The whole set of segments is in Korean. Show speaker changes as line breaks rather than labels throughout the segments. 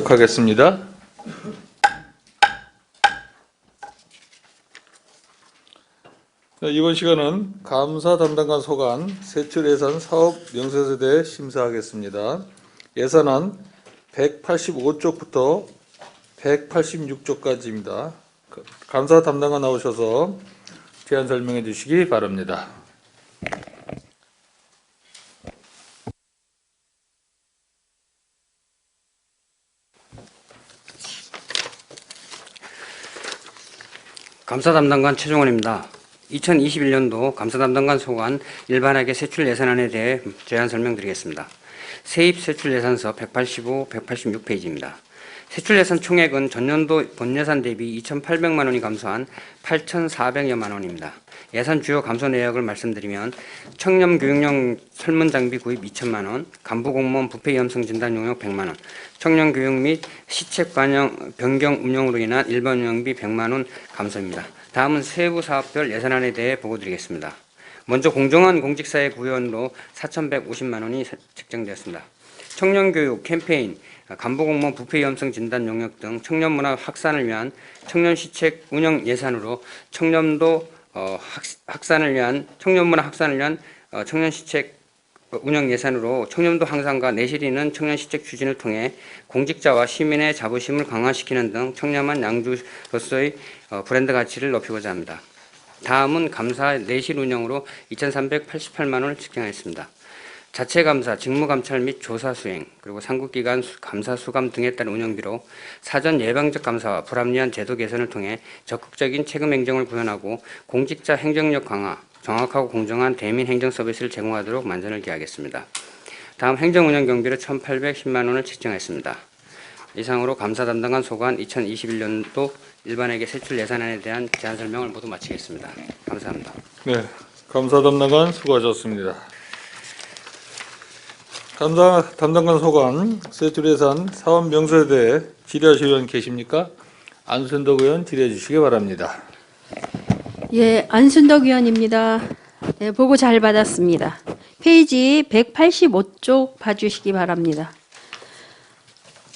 시작하겠습니다. 이번 시간은 감사 담당관 소관 세출예산 사업 명세서에 대해 심사하겠습니다. 예산안 185쪽부터 186쪽까지입니다. 감사 담당관 나오셔서 제안 설명해 주시기 바랍니다.
감사 담당관 최종원입니다. 2021년도 감사 담당관 소관 일반회계 세출 예산안에 대해 제안 설명드리겠습니다. 세입 세출 예산서 185, 186페이지입니다. 세출 예산 총액은 전년도 본예산 대비 2,800만 원이 감소한 8,400여만 원입니다. 예산 주요 감소 내역을 말씀드리면 청렴 교육용 설문 장비 구입 2천만 원, 간부 공무원 부패 위험성 진단 용역 100만 원, 청년 교육 및 시책 변경 운영으로 인한 일반 운영비 100만 원 감소입니다. 다음은 세부 사업별 예산안에 대해 보고드리겠습니다. 먼저 공정한 공직사회 구현으로 4,150만 원이 책정되었습니다. 청년교육 캠페인, 간부공무원 부패 위험성 진단 용역 등 청년문화 확산을 위한 청년시책 운영 예산으로 청년문화 확산을 위한 청년시책 운영 예산으로 청년도 향상과 내실 있는 청년시책 추진을 통해 공직자와 시민의 자부심을 강화시키는 등 청렴한 양주로서의 브랜드 가치를 높이고자 합니다. 다음은 감사 내실 운영으로 2,388만 원을 책정하였습니다. 자체감사, 직무감찰 및 조사 수행, 그리고 상급기관 감사 수감 등에 따른 운영비로 사전 예방적 감사와 불합리한 제도 개선을 통해 적극적인 책임 행정을 구현하고 공직자 행정력 강화, 정확하고 공정한 대민 행정 서비스를 제공하도록 만전을 기하겠습니다. 다음 행정운영 경비로 1,810만 원을 책정했습니다. 이상으로 감사 담당관 소관 2021년도 일반회계 세출 예산안에 대한 제안 설명을 모두 마치겠습니다. 감사합니다.
네, 감사 담당관 수고하셨습니다. 감사 담당관 소관 세출예산 사업 명세에 대해 질의하실 의원 계십니까? 안순덕 의원 질의해 주시기 바랍니다.
예, 안순덕 의원입니다. 네, 보고 잘 받았습니다. 페이지 185쪽 봐주시기 바랍니다.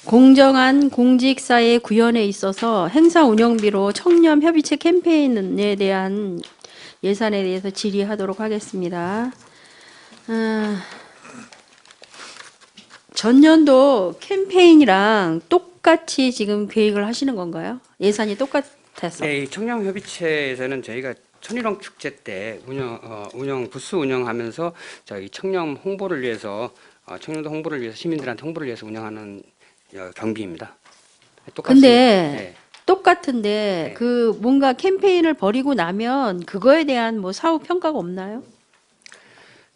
공정한 공직사회 구현에 있어서 행사 운영비로 청렴 협의체 캠페인에 대한 예산에 대해서 질의하도록 하겠습니다. 전년도 캠페인이랑 똑같이 지금 계획을 하시는 건가요? 예산이 똑같아서?
네, 이 청렴협의체에서는 저희가 천일홍 축제 때 부스 운영하면서 저희 청렴 홍보를 위해서 청년도 홍보를 위해서 시민들한테 홍보를 위해서 운영하는 경비입니다. 똑같이.
근데
네.
똑같은데
네.
그 뭔가 캠페인을 벌이고 나면 그거에 대한 뭐 사후 평가가 없나요?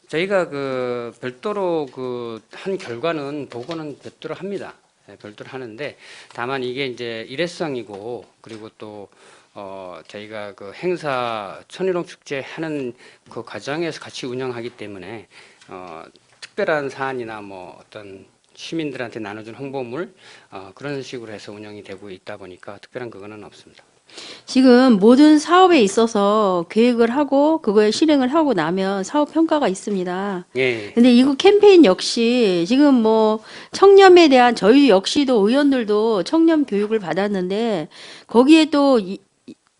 저희가 그 별도로 그 한 결과는 보고는 별도로 합니다. 네, 별도로 하는데 다만 이게 이제 일회성이고 그리고 또 저희가 그 행사 천일홍 축제 하는 그 과정에서 같이 운영하기 때문에 특별한 사안이나 뭐 어떤 시민들한테 나눠준 홍보물 그런 식으로 해서 운영이 되고 있다 보니까 특별한 그거는 없습니다.
지금 모든 사업에 있어서 계획을 하고 그거에 실행을 하고 나면 사업 평가가 있습니다.
예.
근데 이거 캠페인 역시 지금 뭐 청렴에 대한 저희 역시도 의원들도 청렴 교육을 받았는데 거기에 또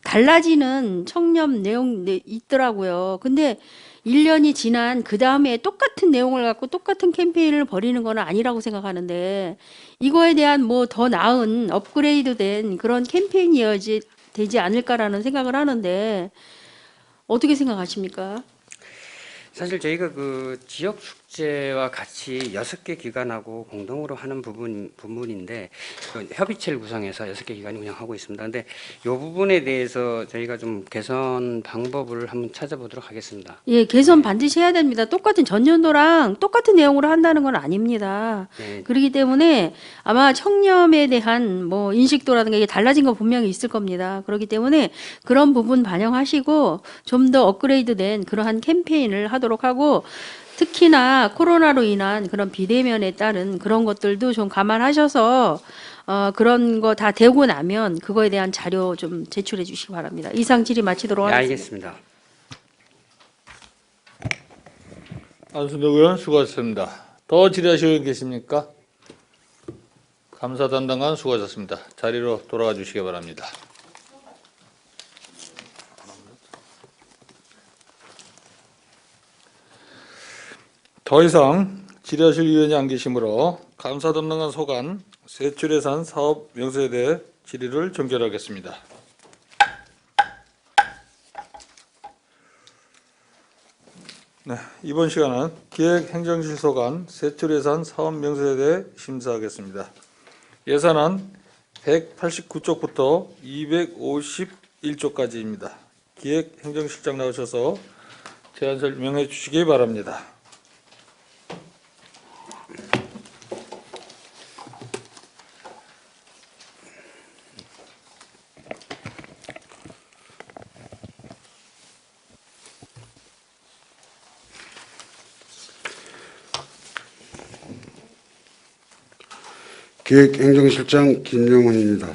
달라지는 청렴 내용 있더라고요. 근데 1년이 지난 그 다음에 똑같은 내용을 갖고 똑같은 캠페인을 벌이는 건 아니라고 생각하는데 이거에 대한 뭐 더 나은 업그레이드된 그런 캠페인이어야지 되지 않을까라는 생각을 하는데 어떻게 생각하십니까?
사실 저희가 그 지역 축제와 같이 6개 기관하고 공동으로 하는 부분인데 그 협의체를 구성해서 6개 기관이 운영하고 있습니다. 근데 이 부분에 대해서 저희가 좀 개선 방법을 한번 찾아보도록 하겠습니다.
예, 개선 반드시 해야 됩니다. 똑같은 전년도랑 똑같은 내용으로 한다는 건 아닙니다.
네.
그렇기 때문에 아마 청렴에 대한 뭐 인식도라든가 이게 달라진 거 분명히 있을 겁니다. 그렇기 때문에 그런 부분 반영하시고 좀 더 업그레이드된 그러한 캠페인을 하도록 하고 특히나 코로나로 인한 그런 비대면에 따른 그런 것들도 좀 감안하셔서 그런 거 다 되고 나면 그거에 대한 자료 좀 제출해 주시기 바랍니다. 이상 질의 마치도록
네,
하겠습니다.
알겠습니다.
안순덕 의원 수고하셨습니다. 더 질의하실 의원 계십니까? 감사 담당관 수고하셨습니다. 자리로 돌아가 주시기 바랍니다. 더 이상 질의하실 위원이 안 계시므로 감사 담당관 소관 세출예산 사업 명세에 대해 질의를 종결하겠습니다. 네, 이번 시간은 기획행정실 소관 세출예산 사업 명세에 대해 심사하겠습니다. 예산안 189쪽부터 251쪽까지입니다. 기획행정실장 나오셔서 제안 설명해 주시기 바랍니다.
기획행정실장 김영훈입니다.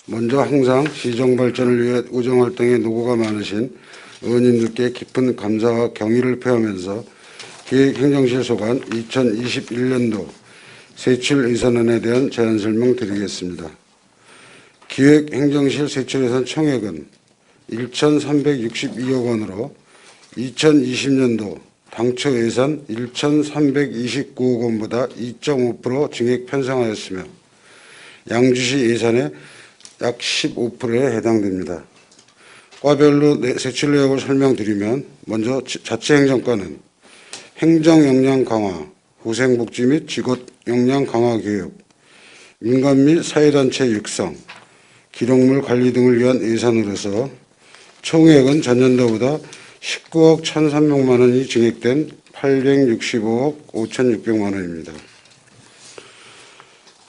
먼저 항상 시정 발전을 위해 의정활동에 노고가 많으신 의원님들께 깊은 감사와 경의를 표하면서 기획행정실 소관 2021년도 세출 예산안에 대한 제안 설명 드리겠습니다. 기획행정실 세출 예산 총액은 1,362억 원으로 2020년도 당초 예산 1,329억 원보다 2.5% 증액 편성하였으며 양주시 예산의 약 15%에 해당됩니다. 과별로 세출 내역을 설명드리면 먼저 자치행정과는 행정 역량 강화, 후생복지 및 직업 역량 강화 교육, 민간 및 사회단체 육성, 기록물 관리 등을 위한 예산으로서 총액은 전년도보다 19억 1,300만 원이 증액된 865억 5,600만 원입니다.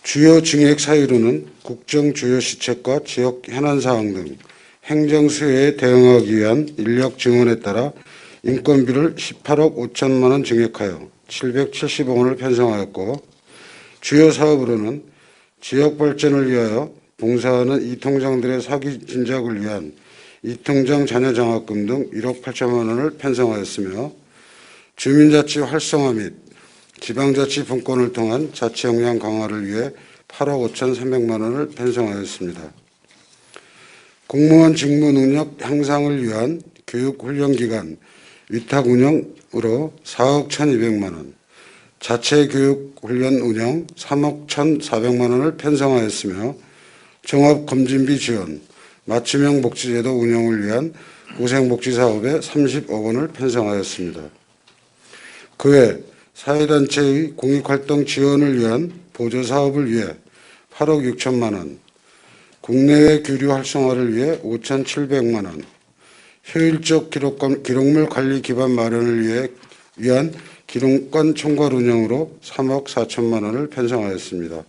주요 증액 사유로는 국정 주요 시책과 지역 현안 사항 등 행정 수요에 대응하기 위한 인력 증원에 따라 인건비를 18억 5천만 원 증액하여 770억 원을 편성하였고, 주요 사업으로는 지역 발전을 위하여 봉사하는 이통장들의 사기 진작을 위한 이통장 자녀 장학금 등 1억 8천만 원을 편성하였으며, 주민자치 활성화 및 지방자치 분권을 통한 자치 역량 강화를 위해 8억 5,300만 원을 편성하였습니다. 공무원 직무 능력 향상을 위한 교육훈련기관 위탁 운영으로 4억 1,200만 원, 자체 교육훈련 운영 3억 1,400만 원을 편성하였으며, 종합검진비 지원, 맞춤형 복지제도 운영을 위한 고생복지사업에 30억 원을 편성하였습니다. 그 외 사회단체의 공익활동 지원을 위한 보조사업을 위해 8억 6천만 원, 국내외 교류 활성화를 위해 5,700만 원, 효율적 기록물 관리 기반 마련을 위한 기록관 총괄 운영으로 3억 4천만 원을 편성하였습니다.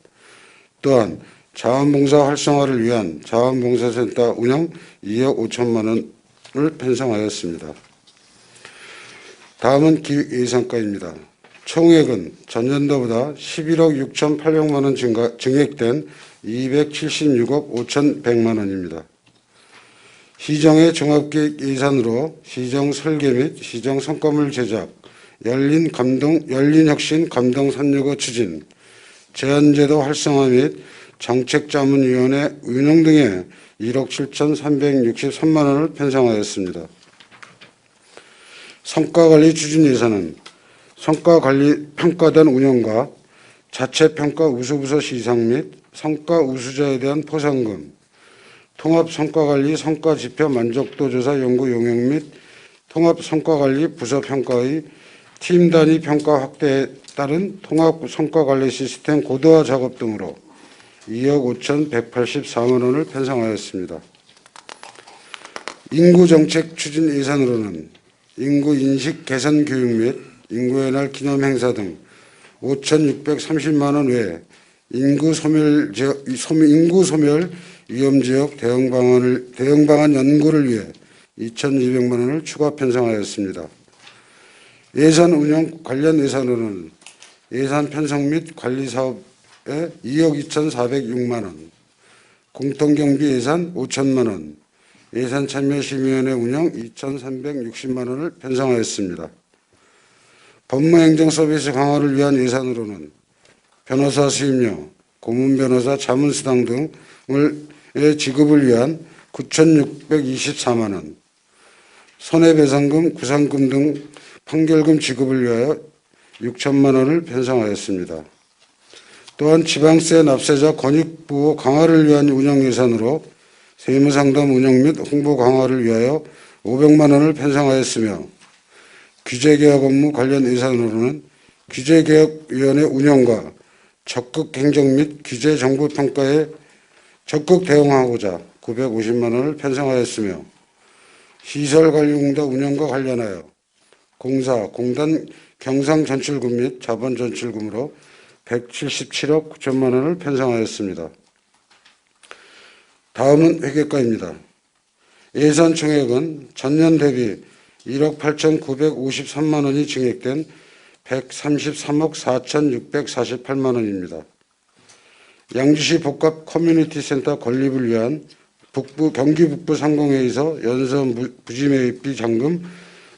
또한 자원봉사 활성화를 위한 자원봉사센터 운영 2억 5천만 원을 편성하였습니다. 다음은 기획예산과입니다. 총액은 전년도보다 11억 6,800만 원 증액된 276억 5,100만 원입니다. 시정의 종합계획 예산으로 시정 설계 및 시정 성과물 제작, 열린 혁신 감동 365 추진, 제한제도 활성화 및 정책자문위원회 운영 등에 1억 7,363만 원을 편성하였습니다. 성과관리 추진 예산은 성과관리 평가단 운영과 자체평가 우수부서 시상 및 성과 우수자에 대한 포상금, 통합성과관리 성과지표 만족도조사 연구 용역 및 통합성과관리 부서평가의 팀 단위 평가 확대에 따른 통합성과관리 시스템 고도화 작업 등으로 2억 5,184만 원을 편성하였습니다. 인구정책 추진 예산으로는 인구 인식 개선 교육 및 인구의 날 기념 행사 등 5,630만 원 외에 인구 소멸 위험지역 대응 방안 연구를 위해 2,200만 원을 추가 편성하였습니다. 예산 운영 관련 예산으로는 예산 편성 및 관리 사업에 2억 2,406만 원, 공통경비 예산 5천만 원, 예산 참여심의위원회 운영 2,360만 원을 편성하였습니다. 법무행정 서비스 강화를 위한 예산으로는 변호사 수임료, 고문 변호사 자문수당 등의 지급을 위한 9,624만 원, 손해배상금, 구상금 등 판결금 지급을 위하여 6천만 원을 편성하였습니다. 또한 지방세 납세자 권익보호 강화를 위한 운영 예산으로 세무상담 운영 및 홍보 강화를 위하여 500만 원을 편성하였으며 규제개혁 업무 관련 예산으로는 규제개혁위원회 운영과 적극 행정 및 규제 정보 평가에 적극 대응하고자 950만 원을 편성하였으며 시설관리공단 운영과 관련하여 공사, 공단 경상 전출금 및 자본 전출금으로 177억 9천만 원을 편성하였습니다. 다음은 회계과입니다. 예산 총액은 전년 대비 1억 8,953만 원이 증액된 133억 4,648만 원입니다. 양주시 복합 커뮤니티 센터 건립을 위한 경기 북부 상공회에서 연선 부지매입비 잔금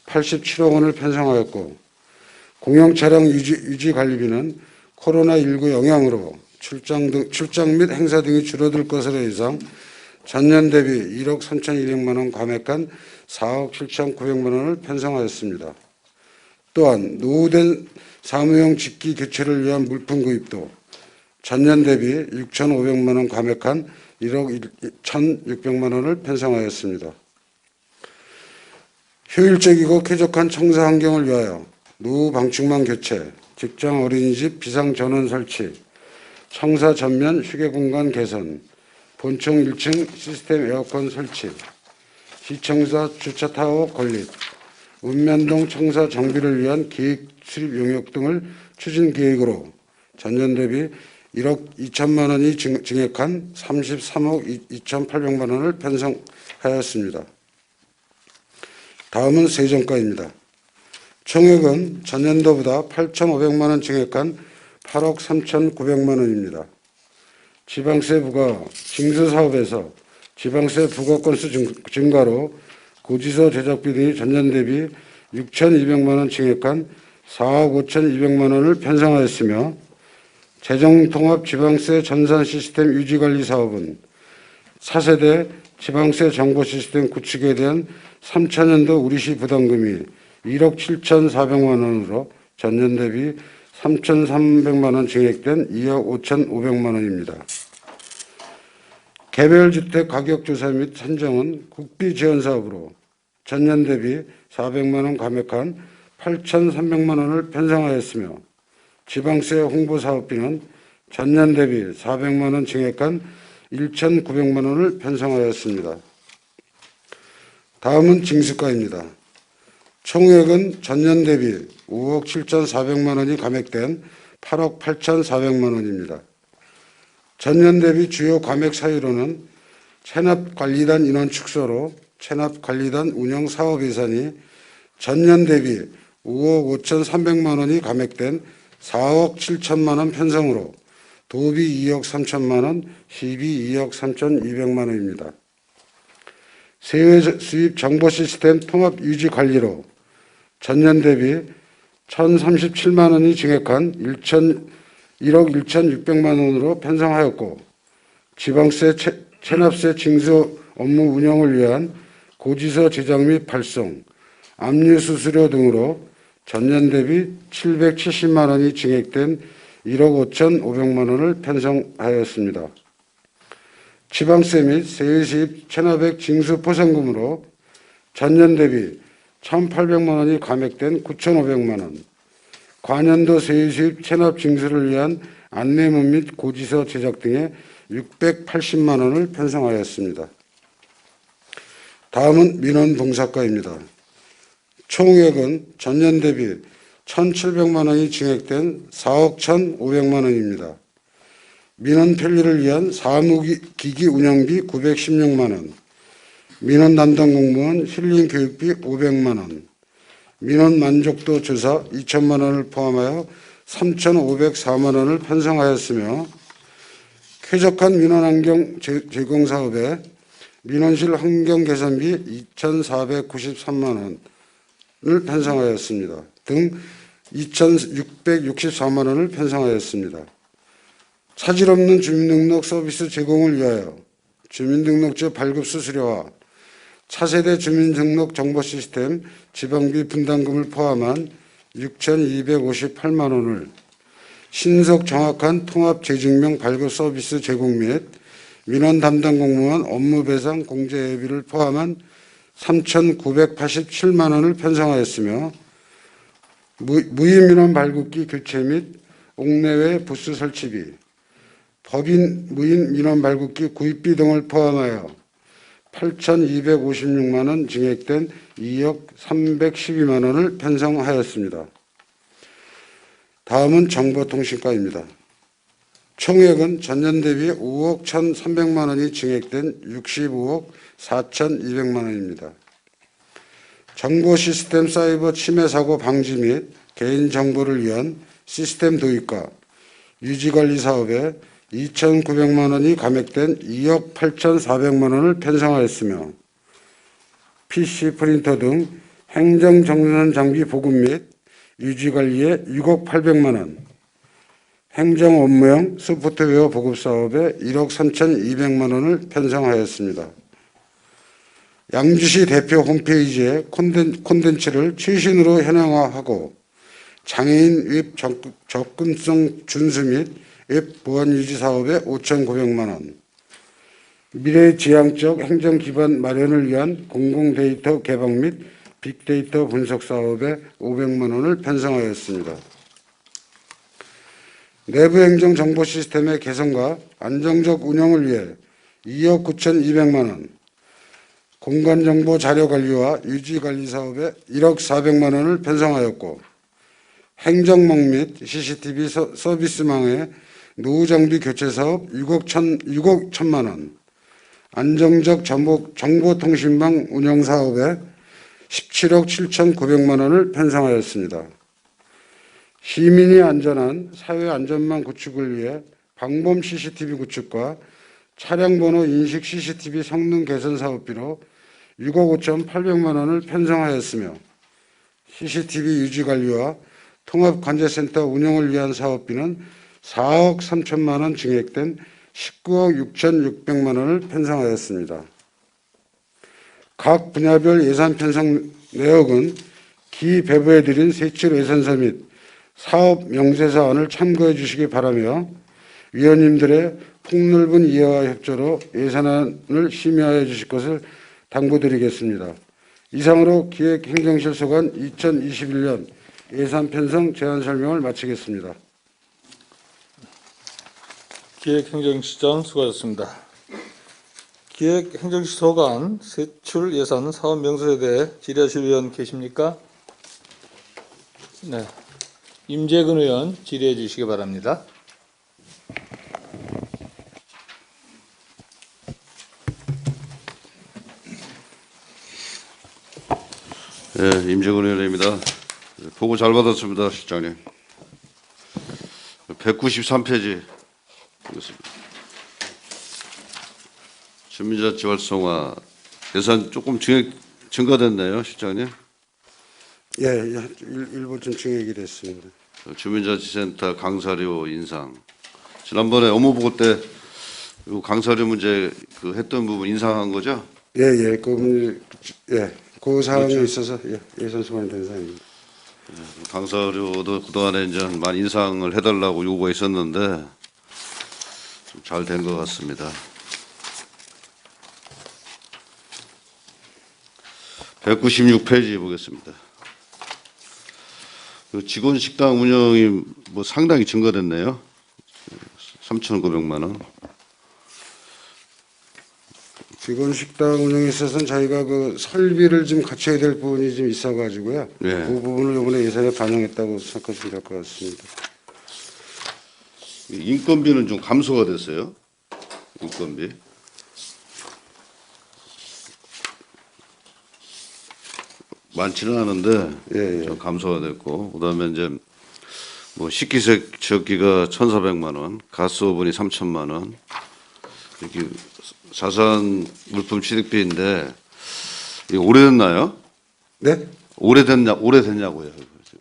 87억 원을 편성하였고 공영 차량 유지 관리비는 코로나19 영향으로 출장 및 행사 등이 줄어들 것으로 예상 전년 대비 1억 3,200만 원 감액한 4억 7,900만 원을 편성하였습니다. 또한 노후된 사무용 직기 교체를 위한 물품 구입도 전년 대비 6,500만 원 감액한 1억 1,600만 원을 편성하였습니다. 효율적이고 쾌적한 청사 환경을 위하여 노후 방충망 교체, 직장 어린이집 비상 전원 설치, 청사 전면 휴게 공간 개선, 본청 1층 시스템 에어컨 설치, 시청사 주차 타워 건립, 읍면동 청사 정비를 위한 기획 수립 용역 등을 추진 계획으로 전년 대비 1억 2천만 원이 증액한 33억 2,800만 원을 편성하였습니다. 다음은 세정과입니다. 총액은 전년도보다 8,500만 원 증액한 8억 3,900만 원입니다. 지방세 부과 징수 사업에서 지방세 부과 건수 증가로 고지서 제작비 등이 전년 대비 6,200만 원 증액한 4억 5,200만 원을 편성하였으며 재정통합 지방세 전산 시스템 유지관리 사업은 4세대 지방세 정보 시스템 구축에 대한 3차년도 우리시 부담금이 1억 7,400만 원으로 전년 대비 3,300만 원 증액된 2억 5,500만 원입니다. 개별주택 가격조사 및 산정은 국비 지원 사업으로 전년 대비 400만 원 감액한 8,300만 원을 편성하였으며 지방세 홍보 사업비는 전년 대비 400만 원 증액한 1,900만 원을 편성하였습니다. 다음은 징수과입니다. 총액은 전년 대비 5억 7,400만 원이 감액된 8억 8,400만 원입니다. 전년 대비 주요 감액 사유로는 체납관리단 인원 축소로 체납관리단 운영 사업 예산이 전년 대비 5억 5,300만 원이 감액된 4억 7천만 원 편성으로 도비 2억 3천만 원, 시비 2억 3,200만 원입니다. 세외 수입 정보 시스템 통합 유지 관리로 전년 대비 1,037만 원이 증액한 1억 1,600만 원으로 편성하였고 지방세 체납세 징수 업무 운영을 위한 고지서 제작 및 발송, 압류 수수료 등으로 전년 대비 770만 원이 증액된 1억 5,500만 원을 편성하였습니다. 지방세 및 세외 수입 체납액 징수 포상금으로 전년 대비 1,800만 원이 감액된 9,500만 원, 관연도 세외 수입 체납 징수를 위한 안내문 및 고지서 제작 등에 680만 원을 편성하였습니다. 다음은 민원봉사과입니다. 총액은 전년 대비 1,700만 원이 증액된 4억 1,500만 원입니다. 민원 편리를 위한 사무기기 운영비 916만 원, 민원 담당 공무원 힐링 교육비 500만 원, 민원 만족도 조사 2천만 원을 포함하여 3,504만 원을 편성하였으며 쾌적한 민원 환경 제공 사업에 민원실 환경 개선비 2,493만 원을 편성하였습니다. 등 2,664만 원을 편성하였습니다. 차질 없는 주민등록 서비스 제공을 위하여 주민등록제 발급 수수료와 차세대 주민등록 정보 시스템 지방비 분담금을 포함한 6,258만 원을 신속 정확한 통합 재증명 발급 서비스 제공 및 민원 담당 공무원 업무 배상 공제 예비를 포함한 3,987만 원을 편성하였으며 무인 민원 발급기 교체 및 옥내외 부스 설치비, 법인 무인 민원 발급기 구입비 등을 포함하여 8,256만 원 증액된 2억 312만 원을 편성하였습니다. 다음은 정보통신과입니다. 총액은 전년 대비 5억 1,300만 원이 증액된 65억 4,200만 원입니다. 정보시스템 사이버 침해 사고 방지 및 개인정보를 위한 시스템 도입과 유지관리 사업에 2,900만 원이 감액된 2억 8,400만 원을 편성하였으며 PC 프린터 등 행정정산 장비 보급 및 유지관리에 6억 800만 원, 행정 업무용 소프트웨어 보급 사업에 1억 3,200만 원을 편성하였습니다. 양주시 대표 홈페이지에 콘텐츠를 최신으로 현황화하고 장애인 웹 접근성 준수 및 웹 보안 유지 사업에 5,900만 원, 미래지향적 행정 기반 마련을 위한 공공 데이터 개방 및 빅데이터 분석 사업에 500만 원을 편성하였습니다. 내부 행정 정보 시스템의 개선과 안정적 운영을 위해 2억 9,200만 원, 공간정보 자료관리와 유지관리 사업에 1억 400만 원을 편성하였고 행정망 및 CCTV 서비스망의 노후장비 교체 사업 6억 1천만 원, 안정적 정보통신망 운영 사업에 17억 7,900만 원을 편성하였습니다. 시민이 안전한 사회안전망 구축을 위해 방범 CCTV 구축과 차량번호 인식 CCTV 성능 개선 사업비로 6억 5,800만 원을 편성하였으며 CCTV 유지관리와 통합관제센터 운영을 위한 사업비는 4억 3천만 원 증액된 19억 6,600만 원을 편성하였습니다. 각 분야별 예산 편성 내역은 기배부해드린 세출 예산서 및 사업 명세서안을 참고해 주시기 바라며 위원님들의 폭넓은 이해와 협조로 예산안을 심의하여 주실 것을 당부드리겠습니다. 이상으로 기획행정실 소관 2021년 예산 편성 제안 설명을 마치겠습니다.
기획행정실장 수고하셨습니다. 기획행정실 소관 세출 예산 사업 명세에 대해 질의하실 의원 계십니까? 네. 임재근 의원 질의해 주시기 바랍니다.
네, 임재근 의원입니다. 보고 잘 받았습니다, 실장님. 193페이지 보겠습니다. 주민자치 활성화 예산 조금 증가됐네요, 실장님.
예, 일부 좀 증액이 됐습니다.
주민자치센터 강사료 인상. 지난번에 업무보고 때 요 강사료 문제 그 했던 부분 인상한 거죠?
예, 그 사항이 있어서 예산 소관이 된 사항입니다.
강사료도 그동안에 이제 많이 인상을 해달라고 요구가 있었는데 좀 잘 된 것 같습니다. 196페이지 보겠습니다. 그 직원 식당 운영이 뭐 상당히 증가됐네요. 3,900만 원.
직원 식당 운영에 있어서는 저희가 그 설비를 좀 갖춰야 될 부분이 좀 있어가지고요.
네.
그 부분을 이번에 예산에 반영했다고 생각하시면 될 것 같습니다.
인건비는 좀 감소가 됐어요. 인건비. 많지는 않은데 좀 감소가 됐고, 그다음에 이제 뭐 식기세척기가 1,400만 원, 가스오븐이 3,000만 원, 이렇게 자산 물품 취득비인데 이게 오래됐나요?
네?
오래됐냐고요.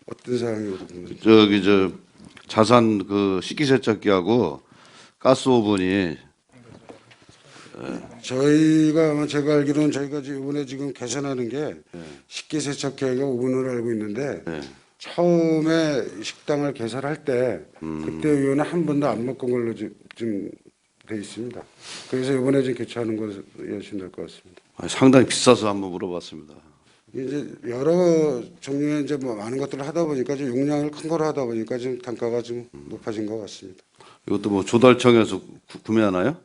어떤 사항이 오르는
저기 자산 그 식기세척기하고 가스 오븐이
저희가 아마 제가 알기로는 저희가 이번에 지금 개선하는 게 식기세척기가 오븐으로 알고 있는데
예.
처음에 식당을 개설할 때 그때 위원회 한 번도 안 먹은 걸로 지금 돼 있습니다. 그래서 이번에 좀 교체하는 것을 여신될 것 같습니다.
상당히 비싸서 한번 물어봤습니다.
이제 여러 종류의 이제 뭐 많은 것들을 하다 보니까 좀 용량을 큰 걸 하다 보니까 좀 단가가 좀 높아진 것 같습니다.
이것도 뭐 조달청에서 구매하나요?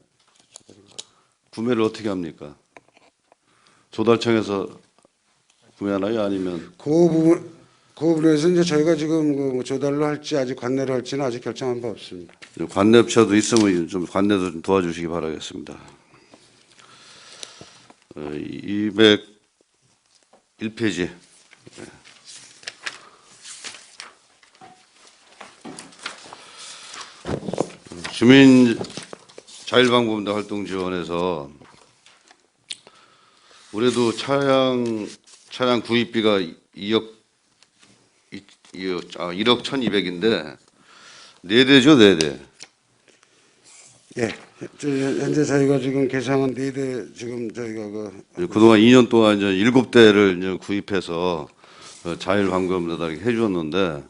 구매를 어떻게 합니까? 조달청에서 구매하나요? 아니면
그 부분에서 이제 저희가 지금 그 조달로 할지 아직 관내로 할지는 아직 결정한 바 없습니다.
관내업체도 있으면 좀 관내도 좀 도와주시기 바라겠습니다. 201페이지. 주민 자율방범대 활동 지원에서 올해도 차량 구입비가 1억 1,200인데 4대죠, 4대.
예, 현재 저희가 지금 계상은 4대 지금 저희가
그동안 2년 동안 이제 7대를 이제 구입해서 자율방범대들에게 해주었는데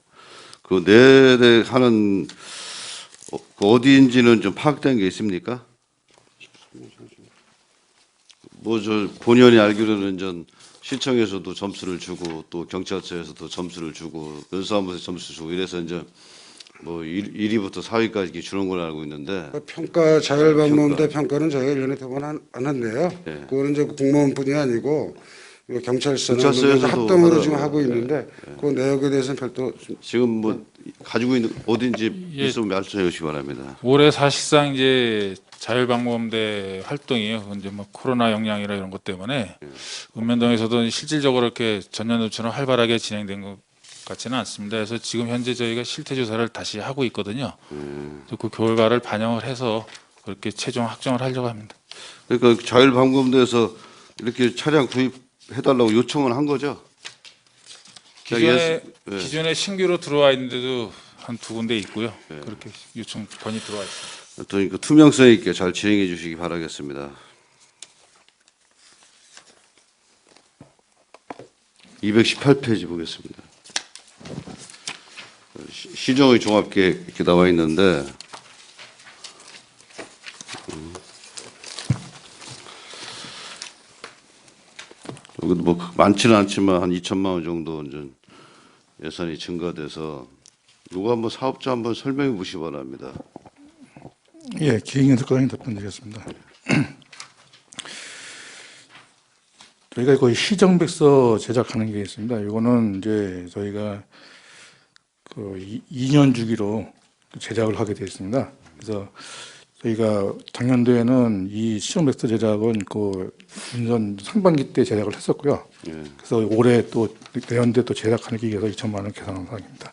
그 4대 하는 어디인지는 좀 파악된 게 있습니까? 뭐 저 본연이 알기로는 전 시청에서도 점수를 주고 또 경찰서에서도 점수를 주고 연수사무소에서 점수 주고 이래서 이제 뭐 1위부터 4위까지 이렇게 주는 걸로 알고 있는데
평가 자율방범대 평가는 저희가 1년에 2번 하는데요.
예.
그거는 이제 국무원뿐이 아니고 경찰서는
경찰서에서도
합동으로 지금
하더라고요.
하고 있는데 그 내역에 대해서는 별도
지금 뭐 가지고 있는 어딘지
예.
있으면 말씀해 주시기 바랍니다.
올해 사실상 이제 자율방범대 활동이요. 이제 뭐 코로나 영향이라 이런 것 때문에 읍면동에서도 실질적으로 이렇게 전년도처럼 활발하게 진행된 것 같지는 않습니다. 그래서 지금 현재 저희가 실태 조사를 다시 하고 있거든요. 그 결과를 반영을 해서 그렇게 최종 확정을 하려고 합니다.
그러니까 자율방범대에서 이렇게 차량 구입해달라고 요청을 한 거죠?
기존에
예.
기존에 신규로 들어와 있는데도 한 2군데 있고요. 그렇게 요청 건이 들어와 있습니다.
또 그 투명성 있게 잘 진행해 주시기 바라겠습니다. 218페이지 보겠습니다. 시정의 종합계획 이렇게 나와 있는데 여기 뭐 많지는 않지만 한 2천만 원 정도 이제 예산이 증가돼서 이거 한번 사업자 한번 설명해 보시기 바랍니다.
예, 기획연설과장님 답변드리겠습니다. 저희가 거의 시정백서 제작하는 게 있습니다. 이거는 이제 저희가 그 2년 주기로 제작을 하게 되어 있습니다. 그래서 저희가 작년도에는 이 시정백서 제작은 그 인선 상반기 때 제작을 했었고요.
예.
그래서 올해 또 내년도에 또 제작하기 위해서 2천만 원 계산한 상황입니다.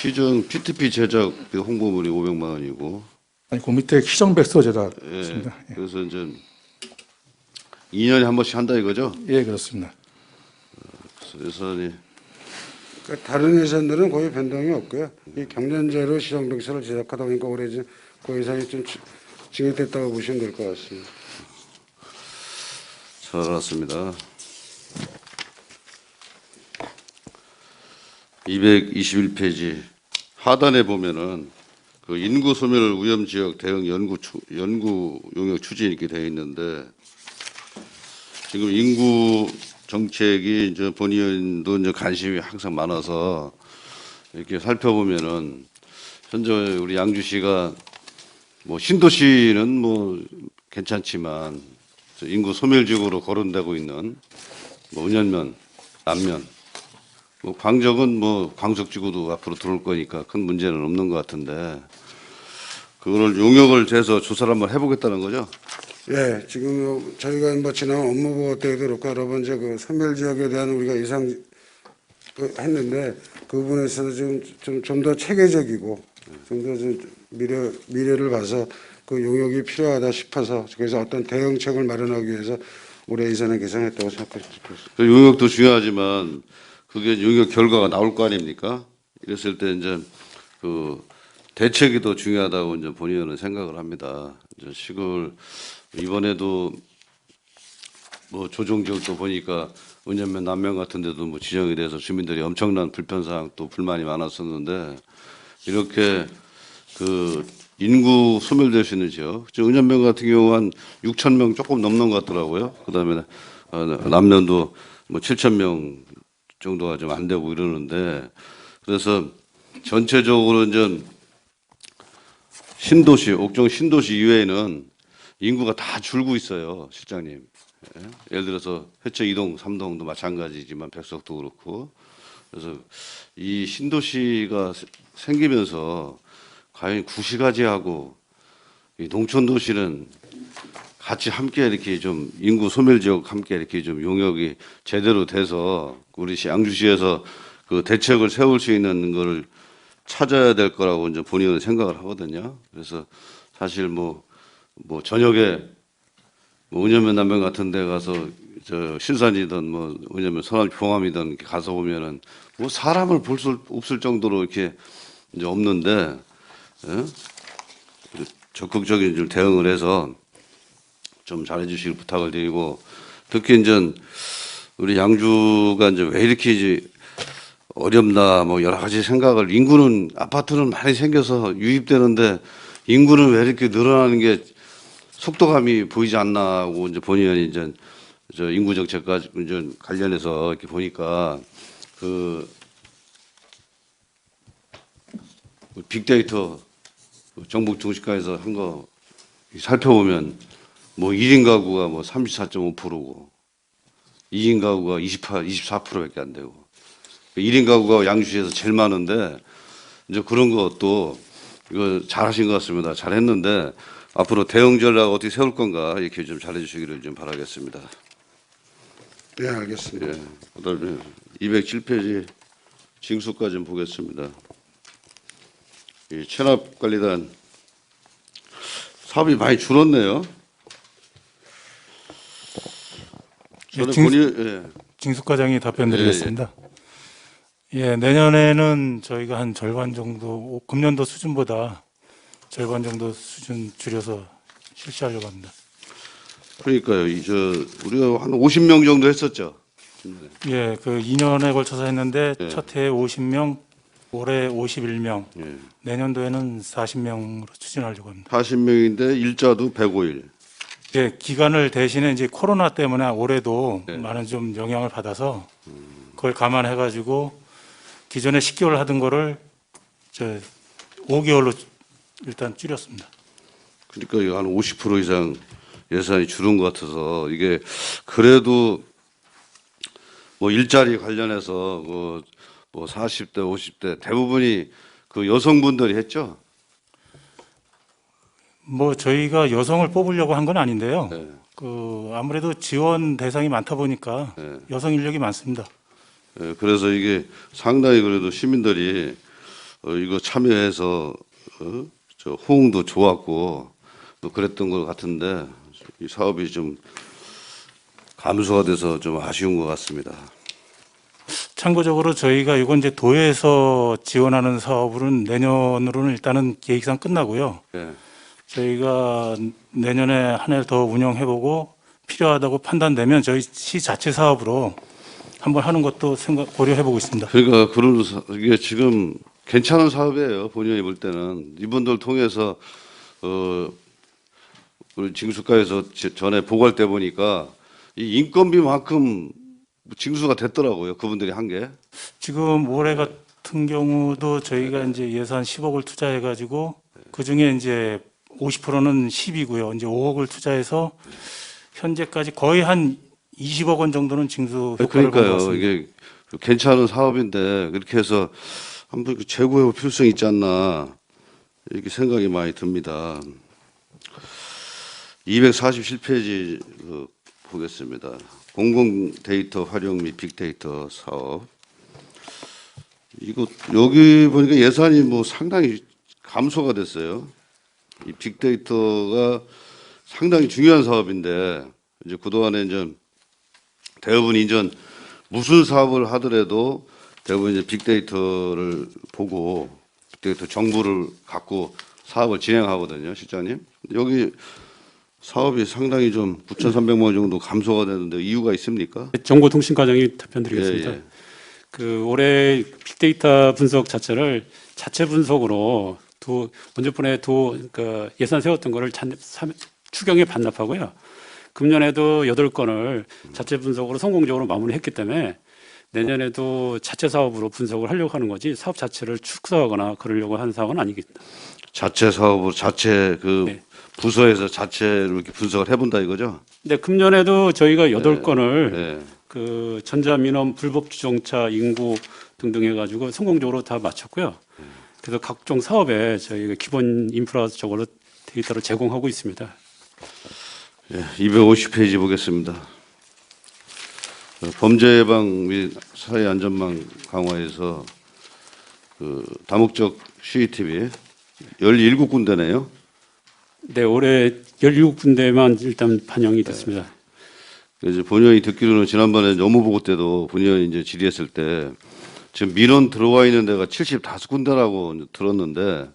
시정 PTP 제작 홍보물이 500만 원이고
아니 그 밑에 시정백서 제작입니다.
예. 그래서 이제 2년에 한 번씩 한다 이거죠?
예, 그렇습니다.
그래서 예산이
그러니까 다른 예산들은 거의 변동이 없고요. 이 경년제로 시정백서를 제작하다 보니까 올해 이제 그 예산이 좀 증액됐다고 보시면 될 것 같습니다.
잘 알았습니다. 221페이지 하단에 보면은 그 인구 소멸 위험 지역 대응 연구 용역 추진 이렇게 되어 있는데 지금 인구 정책이 이제 본의원도 이제 관심이 항상 많아서 이렇게 살펴보면은 현재 우리 양주시가 뭐 신도시는 뭐 괜찮지만 인구 소멸지구로 거론되고 있는 뭐 은현면, 남면, 뭐 광적은 뭐 광석지구도 앞으로 들어올 거니까 큰 문제는 없는 것 같은데 그거를 용역을 재서 조사를 한번 해보겠다는 거죠?
예, 지금 저희가 뭐 지난 업무보고 때도 그렇고 여러 번 이제 그 선멸 지역에 대한 우리가 예상 했는데 그 부분에서도 좀 더 체계적이고 좀 더 미래를 봐서 그 용역이 필요하다 싶어서 그래서 어떤 대응책을 마련하기 위해서 올해 예산을 계산했다고 생각합니다.
그 용역도 중요하지만 그게 용역 결과가 나올 거 아닙니까? 이랬을 때 이제 그 대책이 더 중요하다고 이제 본의원은 생각을 합니다. 이제 시골 이번에도 뭐 조정 지역도 보니까 은연면 남면 같은 데도 뭐 지정이 돼서 주민들이 엄청난 불편사항 또 불만이 많았었는데 이렇게 그 인구 소멸될 수 있는 지역, 저 은연면 같은 경우 한 6천 명 조금 넘는 것 같더라고요. 그다음에 남면도 뭐 7천 명 정도가 좀 안 되고 이러는데 그래서 전체적으로 이제 신도시, 옥정 신도시 이외에는 인구가 다 줄고 있어요, 실장님. 예. 예를 들어서 해처 2동, 3동도 마찬가지지만 백석도 그렇고. 그래서 이 신도시가 생기면서 과연 구시가지하고 이 농촌 도시는 같이 함께 이렇게 좀 인구 소멸 지역 함께 이렇게 좀 용역이 제대로 돼서 우리 양주시에서 그 대책을 세울 수 있는 거를 찾아야 될 거라고 이제 본인은 생각을 하거든요. 그래서 사실 뭐 저녁에 뭐 은연면 남면 같은 데 가서 저 신산이든 뭐 은연면 서남 봉암이든 이렇게 가서 보면은 뭐 사람을 볼 수 없을 정도로 이렇게 이제 없는데 예? 적극적인 좀 대응을 해서 좀 잘해주시길 부탁을 드리고 특히 이제 우리 양주가 이제 왜 이렇게 이제 어렵나 뭐 여러 가지 생각을 인구는 아파트는 많이 생겨서 유입되는데 인구는 왜 이렇게 늘어나는 게 속도감이 보이지 않나 하고 이제 본의원이 이제 저 인구 정책과 이제 관련해서 이렇게 보니까 그 빅데이터 정부 중심가에서 한 거 살펴보면 뭐 1인 가구가 뭐 34.5%고 2인 가구가 24%밖에 안 되고 1인 가구가 양주시에서 제일 많은데 이제 그런 것도 이거 잘하신 것 같습니다. 잘했는데 앞으로 대응 전략 어떻게 세울 건가 이렇게 좀 잘해주시기를 좀 바라겠습니다.
네, 알겠습니다.
예. 그다음에 207페이지 징수까지 좀 보겠습니다. 이 체납관리단 사업이 많이 줄었네요. 저는
징수과장이 답변드리겠습니다. 예, 내년에는 저희가 한 절반 정도, 금년도 수준보다 절반 정도 수준 줄여서 실시하려고 합니다.
그러니까요. 우리가 한 50명 정도 했었죠.
예, 그 2년에 걸쳐서 했는데
예.
첫 해에 50명, 올해 51명,
예.
내년도에는 40명으로 추진하려고 합니다.
40명인데 일자도 105일.
예, 기간을 대신에 이제 코로나 때문에 올해도
네.
많은 좀 영향을 받아서 그걸 감안해가지고 기존에 10개월 하던 거를 5개월로 일단 줄였습니다.
그러니까 이거 한 50% 이상 예산이 줄은 것 같아서 이게 그래도 뭐 일자리 관련해서 뭐 40대, 50대 대부분이 그 여성분들이 했죠.
뭐 저희가 여성을 뽑으려고 한 건 아닌데요.
네.
그 아무래도 지원 대상이 많다 보니까
네.
여성 인력이 많습니다.
예, 그래서 이게 상당히 그래도 시민들이 이거 참여해서 저 호응도 좋았고 또 그랬던 것 같은데 이 사업이 좀 감소가 돼서 좀 아쉬운 것 같습니다.
참고적으로 저희가 이건 이제 도에서 지원하는 사업은 내년으로는 일단은 계획상 끝나고요.
예.
저희가 내년에 한 해 더 운영해보고 필요하다고 판단되면 저희 시 자체 사업으로 한번 하는 것도 고려해보고 있습니다.
그러니까 이게 지금 괜찮은 사업이에요. 본인이 볼 때는 이분들 통해서 우리 징수과에서 전에 보고할 때 보니까 이 인건비만큼 징수가 됐더라고요. 그분들이 한 게.
지금 올해 같은 경우도 저희가 이제 예산 10억을 투자해가지고 그 중에 이제 50%는 10이고요. 이제 5억을 투자해서 현재까지 거의 한 20억 원 정도는 징수 효과를 본 것
그러니까요.
같습니다.
이게 괜찮은 사업인데 그렇게 해서 한번 재고해볼 필요성이 있지 않나 이렇게 생각이 많이 듭니다. 247페이지 보겠습니다. 공공 데이터 활용 및 빅데이터 사업. 이거 여기 보니까 예산이 뭐 상당히 감소가 됐어요. 이 빅데이터가 상당히 중요한 사업인데 이제 그동안에 이제 대부분 이제 무슨 사업을 하더라도 대부분 이제 빅데이터를 보고 빅데이터 정보를 갖고 사업을 진행하거든요, 실장님. 여기 사업이 상당히 좀 9,300만 원 정도 감소가 되는데 이유가 있습니까?
정보통신과장이 답변드리겠습니다.
예, 예.
그 올해 빅데이터 분석 자체를 자체 분석으로 먼저번에 그 예산 세웠던 거를 추경에 반납하고요. 금년에도 8건을 자체 분석으로 성공적으로 마무리했기 때문에 내년에도 자체 사업으로 분석을 하려고 하는 거지 사업 자체를 축소하거나 그러려고 하는 사업은 아니겠다.
자체 사업으로 자체 그
네.
부서에서 자체로 이렇게 분석을 해본다 이거죠?
근데 금년에도 저희가 8건을
네.
그 전자민원 불법 주정차 인구 등등 해가지고 성공적으로 다 마쳤고요. 그래서 각종 사업에 저희가 기본 인프라적으로 데이터를 제공하고 있습니다.
예, 250페이지 보겠습니다. 범죄 예방 및 사회 안전망 강화에서 그 다목적 CCTV 17군데네요.
네, 올해 17군데만 일단 반영이 됐습니다.
이제 본의원이 듣기로는 지난번에 업무보고 때도 본의원이 이제 질의했을 때 지금 민원 들어와 있는 데가 75군데라고 들었는데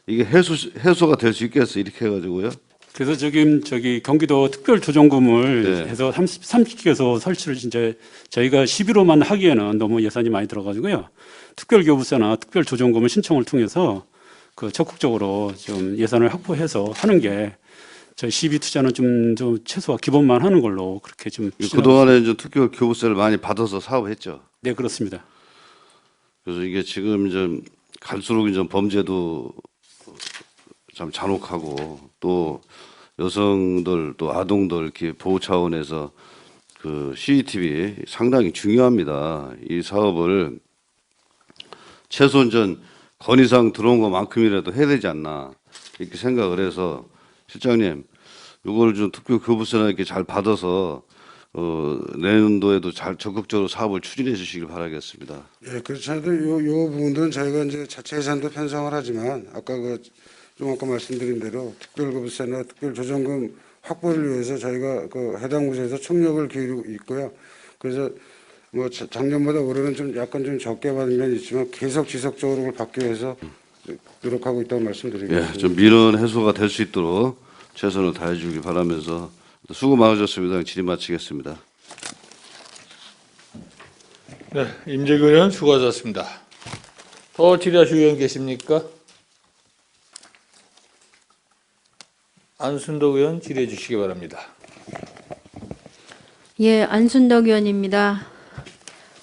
이게 해소가 될 수 있겠어 이렇게 해가지고요.
그래서 지금 경기도 특별조정금을
네.
해서 30개소 설치를 이제 저희가 11호만 하기에는 너무 예산이 많이 들어가지고요. 특별교부세나 특별조정금을 신청을 통해서 그 적극적으로 좀 예산을 확보해서 하는 게 저희 시비 투자는 좀 최소화 기본만 하는 걸로 그렇게 좀
그동안에 이제 특별 교부세를 많이 받아서 사업했죠.
네, 그렇습니다.
그래서 이게 지금 이제 갈수록 이제 범죄도 참 잔혹하고 또 여성들 또 아동들 이렇게 보호 차원에서 그 CCTV 상당히 중요합니다. 이 사업을 최소한 전 건의사항 들어온 것만큼이라도 해야 되지 않나 이렇게 생각을 해서 실장님 이걸 좀 특별 교부세나 이렇게 잘 받아서 내년도에도 잘 적극적으로 사업을 추진해 주시길 바라겠습니다.
예, 그렇지 않아도 요 부분들은 저희가 이제 자체 예산도 편성을 하지만 아까 아까 말씀드린 대로 특별급여세나 특별조정금 확보를 위해서 저희가 그 해당 부서에서 총력을 기울이고 있고요. 그래서 뭐 작년보다 올해는 좀 약간 좀 적게 받은 면이 있지만 계속 지속적으로 그걸 받기 위해서 노력하고 있다고 말씀드리겠습니다.
예, 좀 민원 해소가 될 수 있도록 최선을 다해 주길 바라면서 수고 많으셨습니다. 질의 마치겠습니다.
네, 임재규 의원 수고하셨습니다. 더 질의하실 의원 계십니까? 안순덕 의원 질의해 주시기 바랍니다.
예, 안순덕 의원입니다.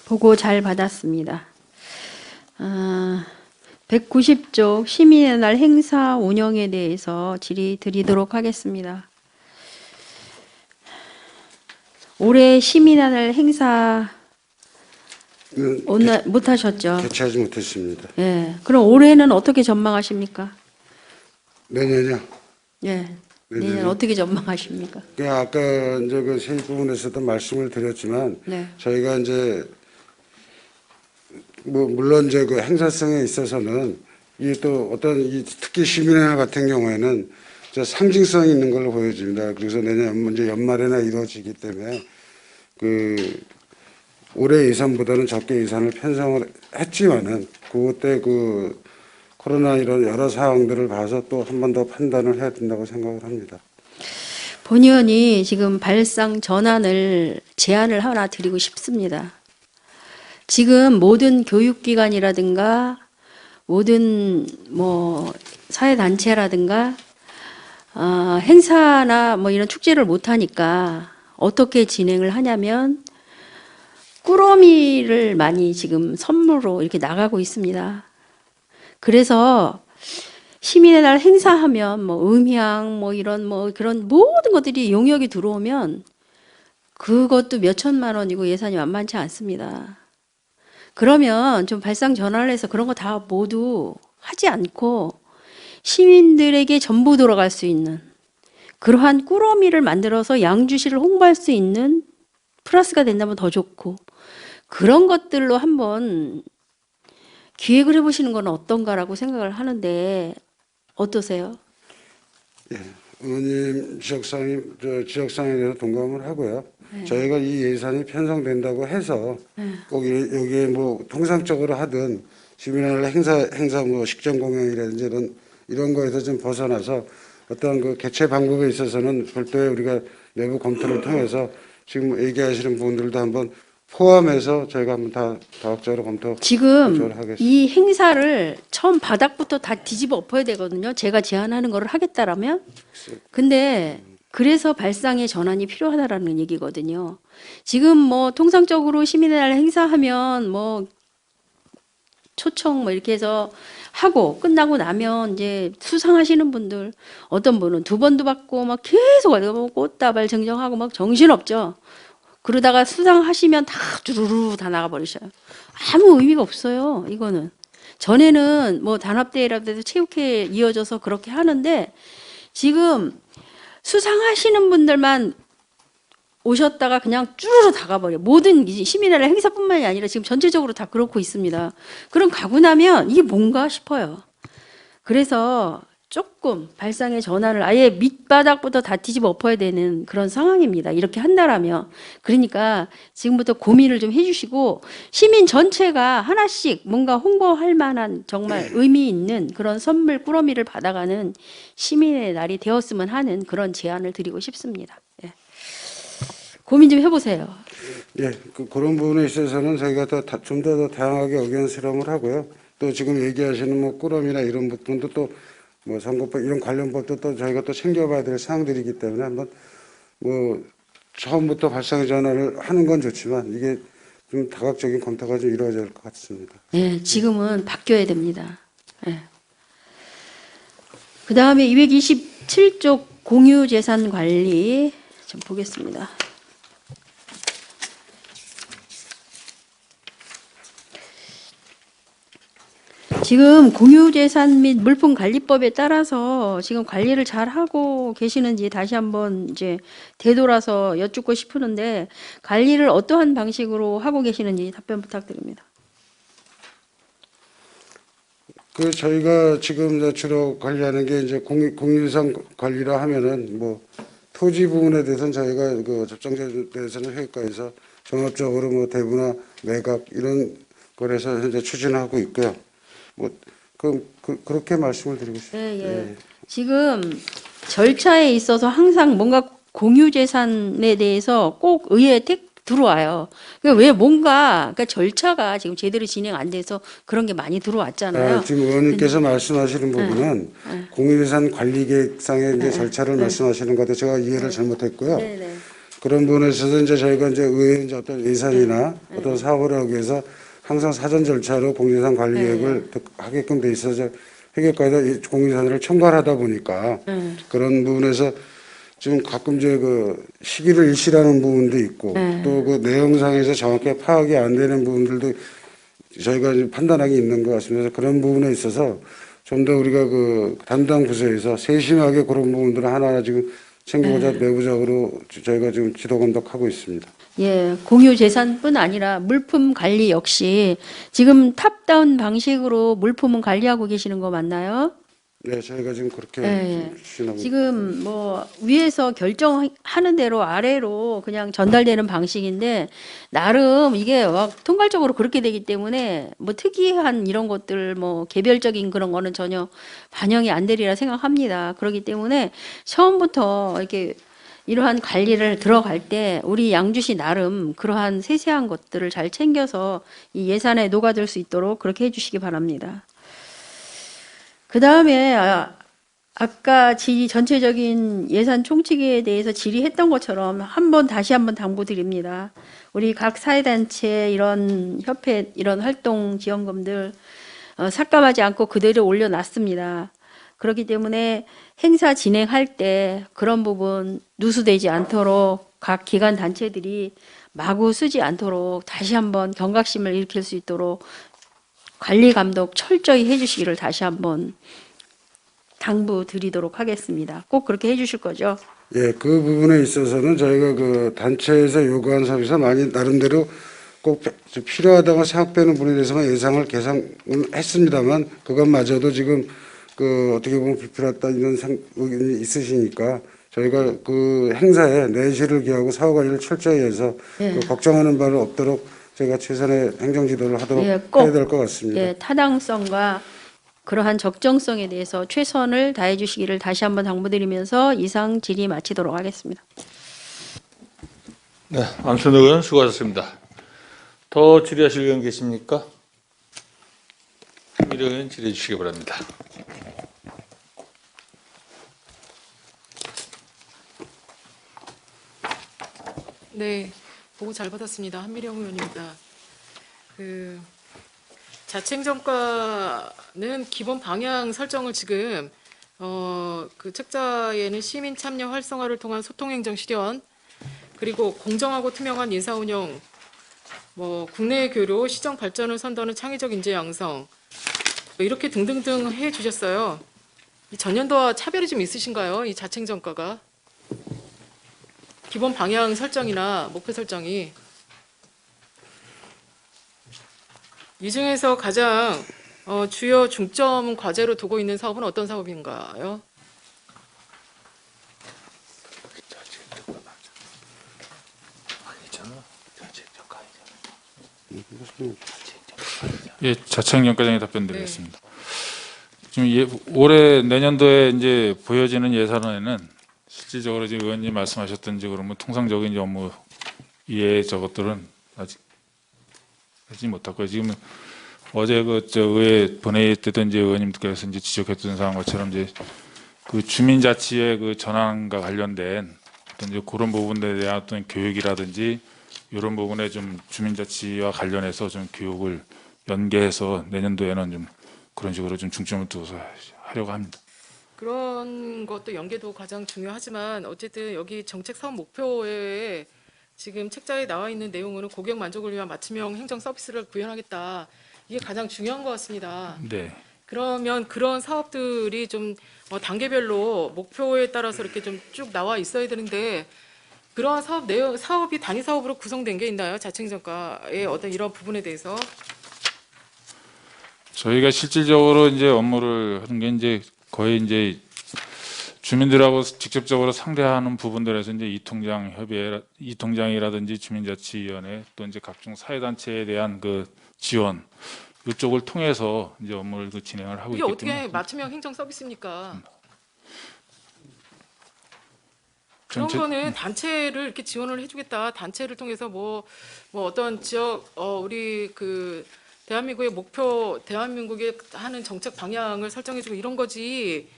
보고 잘 받았습니다. 190조 시민의 날 행사 운영에 대해서 질의 드리도록 하겠습니다. 올해 시민의 날 행사 못 하셨죠?
개최하지 못했습니다.
예. 그럼 올해는 어떻게 전망하십니까?
내년요.
예. 내년 어떻게 전망하십니까?
아까 이제 그 세입 부분에서도 말씀을 드렸지만
네.
저희가 이제 뭐 물론 이제 그 행사성에 있어서는 이 또 어떤 특히 시민회 같은 경우에는 상징성이 있는 걸로 보여집니다. 그래서 내년 이제 연말에나 이루어지기 때문에 그 올해 예산보다는 적게 예산을 편성을 했지만은 그때 그 코로나 이런 여러 사항들을 봐서 또 한 번 더 판단을 해야 된다고 생각을 합니다.
본 의원이 지금 발상 전환을 제안을 하나 드리고 싶습니다. 지금 모든 교육기관이라든가 모든 뭐 사회단체라든가 행사나 뭐 이런 축제를 못하니까 어떻게 진행을 하냐면 꾸러미를 많이 지금 선물로 이렇게 나가고 있습니다. 그래서 시민의 날 행사하면 뭐 음향 뭐 이런 뭐 그런 모든 것들이 용역이 들어오면 그것도 몇 천만 원이고 예산이 만만치 않습니다. 그러면 좀 발상 전환을 해서 그런 거 다 모두 하지 않고 시민들에게 전부 돌아갈 수 있는 그러한 꾸러미를 만들어서 양주시를 홍보할 수 있는 플러스가 된다면 더 좋고 그런 것들로 한번 기획을 해보시는 건 어떤가라고 생각을 하는데 어떠세요?
예, 의원님 지적사항에 대해서 동감을 하고요. 저희가 이 예산이 편성된다고 해서 꼭 여기에 뭐 통상적으로 하든 시민의 행사 뭐 식전 공연이라든지 이런 거에서 좀 벗어나서 어떤 그 개최 방법에 있어서는 별도의 우리가 내부 검토를 통해서 지금 얘기하시는 부분들도 한번 포함해서 저희가 한번 다 다각적으로
지금
하겠습니다.
이 행사를 처음 바닥부터 다 뒤집어 엎어야 되거든요. 제가 제안하는 거를 하겠다라면. 근데 그래서 발상의 전환이 필요하다라는 얘기거든요. 지금 뭐 통상적으로 시민의 날 행사하면 뭐 초청 뭐 이렇게 해서 하고 끝나고 나면 이제 수상하시는 분들 어떤 분은 2번도 받고 막 계속 뭐 꽃다발 증정하고 막 정신없죠. 그러다가 수상하시면 다 주르르 다 나가버리셔요. 아무 의미가 없어요. 이거는 전에는 뭐 단합대회라도 해서 체육회 이어져서 그렇게 하는데 지금 수상하시는 분들만 오셨다가 그냥 쭈르르 다 가버려. 모든 시민의 행사뿐만이 아니라 지금 전체적으로 다 그렇고 있습니다. 그럼 가고 나면 이게 뭔가 싶어요. 그래서 조금 발상의 전환을 아예 밑바닥부터 다 뒤집어 엎어야 되는 그런 상황입니다. 이렇게 한다라면. 그러니까 지금부터 고민을 좀 해주시고 시민 전체가 하나씩 뭔가 홍보할 만한 정말 의미 있는 그런 선물 꾸러미를 받아가는 시민의 날이 되었으면 하는 그런 제안을 드리고 싶습니다. 예. 고민 좀 해보세요.
예, 그런 부분에 있어서는 저희가 좀 더 다양하게 의견 수렴을 하고요. 또 지금 얘기하시는 뭐 꾸러미나 이런 부분도 또 뭐 선거법 이런 관련법도 또 저희가 또 챙겨봐야 될 사항들이기 때문에 한번 뭐 처음부터 발상의 전환을 하는 건 좋지만 이게 좀 다각적인 검토가 좀 이루어질 것 같습니다.
예, 지금은 바뀌어야 됩니다. 예. 그 다음에 227쪽 공유재산 관리 좀 보겠습니다. 지금 공유재산 및 물품관리법에 따라서 지금 관리를 잘 하고 계시는지 다시 한번 이제 되돌아서 여쭙고 싶은데 관리를 어떠한 방식으로 하고 계시는지 답변 부탁드립니다.
그 저희가 지금 주로 관리하는 게 이제 공유상 관리라 하면은 뭐 토지 부분에 대해서는 저희가 그 접종자에 대해서는 회의과에서 종합적으로 뭐 대부나 매각 이런 거래서 현재 추진하고 있고요. 뭐 그렇게 말씀을 드리고 싶습니다.
예. 지금 절차에 있어서 항상 뭔가 공유재산에 대해서 꼭 의회에 들어와요. 그러니까 왜 뭔가 그러니까 절차가 지금 제대로 진행 안 돼서 그런 게 많이 들어왔잖아요.
지금 의원님께서 말씀하시는 부분은 공유재산 관리계획상의 이제 절차를 말씀하시는 것 같아요. 제가 이해를 잘못했고요.
네네.
그런 부분에 있어서 이제 저희가 이제 의회 이제 어떤 예산이나 어떤 사업을 하기 위해서 항상 사전 절차로 공유재산 관리계획을 하게끔 돼 있어서 회계과에다 공유재산을 첨가하다 보니까 그런 부분에서 지금 가끔 이제 그 시기를 일시라는 부분도 있고 또 그 내용상에서 정확하게 파악이 안 되는 부분들도 저희가 좀 판단하기 있는 것 같습니다. 그런 부분에 있어서 좀 더 우리가 그 담당 부서에서 세심하게 그런 부분들을 하나하나 지금 챙겨보자 내부적으로 저희가 지금 지도 감독하고 있습니다.
예, 공유 재산뿐 아니라 물품 관리 역시 지금 탑다운 방식으로 물품은 관리하고 계시는 거 맞나요?
네, 저희가 지금 그렇게 추진하고
지금 뭐 위에서 결정하는 대로 아래로 그냥 전달되는 방식인데 나름 이게 막 통괄적으로 그렇게 되기 때문에 뭐 특이한 이런 것들 뭐 개별적인 그런 거는 전혀 반영이 안 되리라 생각합니다. 그렇기 때문에 처음부터 이렇게 이러한 관리를 들어갈 때 우리 양주시 나름 그러한 세세한 것들을 잘 챙겨서 이 예산에 녹아들 수 있도록 그렇게 해주시기 바랍니다. 그 다음에 아까 전체적인 예산 총칙에 대해서 질의했던 것처럼 다시 한번 당부드립니다. 우리 각 사회단체 이런 협회 이런 활동 지원금들 삭감하지 않고 그대로 올려놨습니다. 그렇기 때문에 행사 진행할 때 그런 부분 누수되지 않도록 각 기관 단체들이 마구 쓰지 않도록 다시 한번 경각심을 일으킬 수 있도록 관리 감독 철저히 해주시기를 다시 한번 당부드리도록 하겠습니다. 꼭 그렇게 해주실 거죠?
예, 그 부분에 있어서는 저희가 그 단체에서 요구한 서비스 많이 나름대로 꼭 필요하다고 생각되는 부분에 대해서만 예상을 계산을 했습니다만 그것마저도 지금 그 어떻게 보면 불필요하다 이런 의견이 있으시니까 저희가 그 행사에 내실을 기하고 사후 관리를 철저히 해서 그 걱정하는 바는 없도록 저희가 최선의 행정 지도를 하도록
예, 꼭.
해야 될 것 같습니다.
예, 타당성과 그러한 적정성에 대해서 최선을 다해 주시기를 다시 한번 당부드리면서 이상 질의 마치도록 하겠습니다.
네, 안순덕 의원 수고하셨습니다. 더 질의하실 의원 계십니까? 김일영 의원 질의해 주시기 바랍니다.
네, 보고 잘 받았습니다. 한미령 의원입니다. 자치행정과는 기본 방향 설정을 지금 그 책자에는 시민 참여 활성화를 통한 소통행정 실현, 그리고 공정하고 투명한 인사 운영, 뭐 국내 교류, 시정 발전을 선도하는 창의적 인재 양성, 뭐 이렇게 등등등 해주셨어요. 이 전년도와 차별이 좀 있으신가요? 이 자치행정과가 기본 방향 설정이나 목표 설정이. 이 중에서 가장 주요 중점 과제로 두고 있는 사업은 어떤 사업인가요?
예, 자치행정과장이 답변드리겠습니다. 지금 올해 내년도에 이제 보여지는 예산안에는 실질적으로 지금 의원님 말씀하셨던 이제 그러면 통상적인 이제 업무 이외의 저것들은 아직 하지 못했고요. 지금 어제 의회 본회의 때도 이제 의원님들께서 이제 지적했던 사항처럼 이제 그 주민자치의 그 전환과 관련된 어떤 이제 그런 부분에 대한 어떤 교육이라든지 이런 부분에 좀 주민자치와 관련해서 좀 교육을 연계해서 내년도에는 좀 그런 식으로 좀 중점을 두어서 하려고 합니다.
그런 것도 연계도 가장 중요하지만 어쨌든 여기 정책 사업 목표에 지금 책자에 나와 있는 내용으로는 고객 만족을 위한 맞춤형 행정 서비스를 구현하겠다. 이게 가장 중요한 것 같습니다.
네.
그러면 그런 사업들이 좀 단계별로 목표에 따라서 이렇게 좀 쭉 나와 있어야 되는데 그러한 사업 내용, 사업이 단위 사업으로 구성된 게 있나요? 자치행정과의 어떤 이런 부분에 대해서?
저희가 실질적으로 이제 업무를 하는 게 이제 거의 이제 주민들하고 직접적으로 상대하는 부분들에서 이제 이통장 협의, 이통장이라든지 주민자치위원회 또 이제 각종 사회단체에 대한 그 지원 이쪽을 통해서 이제 업무를 그 진행을 하고
이게
있기
어떻게
때문에
맞춤형 행정 서비스입니까? 그런
전체-
거는 단체를 이렇게 지원을 해주겠다. 단체를 통해서 뭐 어떤 지역 우리 그 대한민국의 목표, 대한민국의 하는 정책 방향을 설정해주고 이런 거지.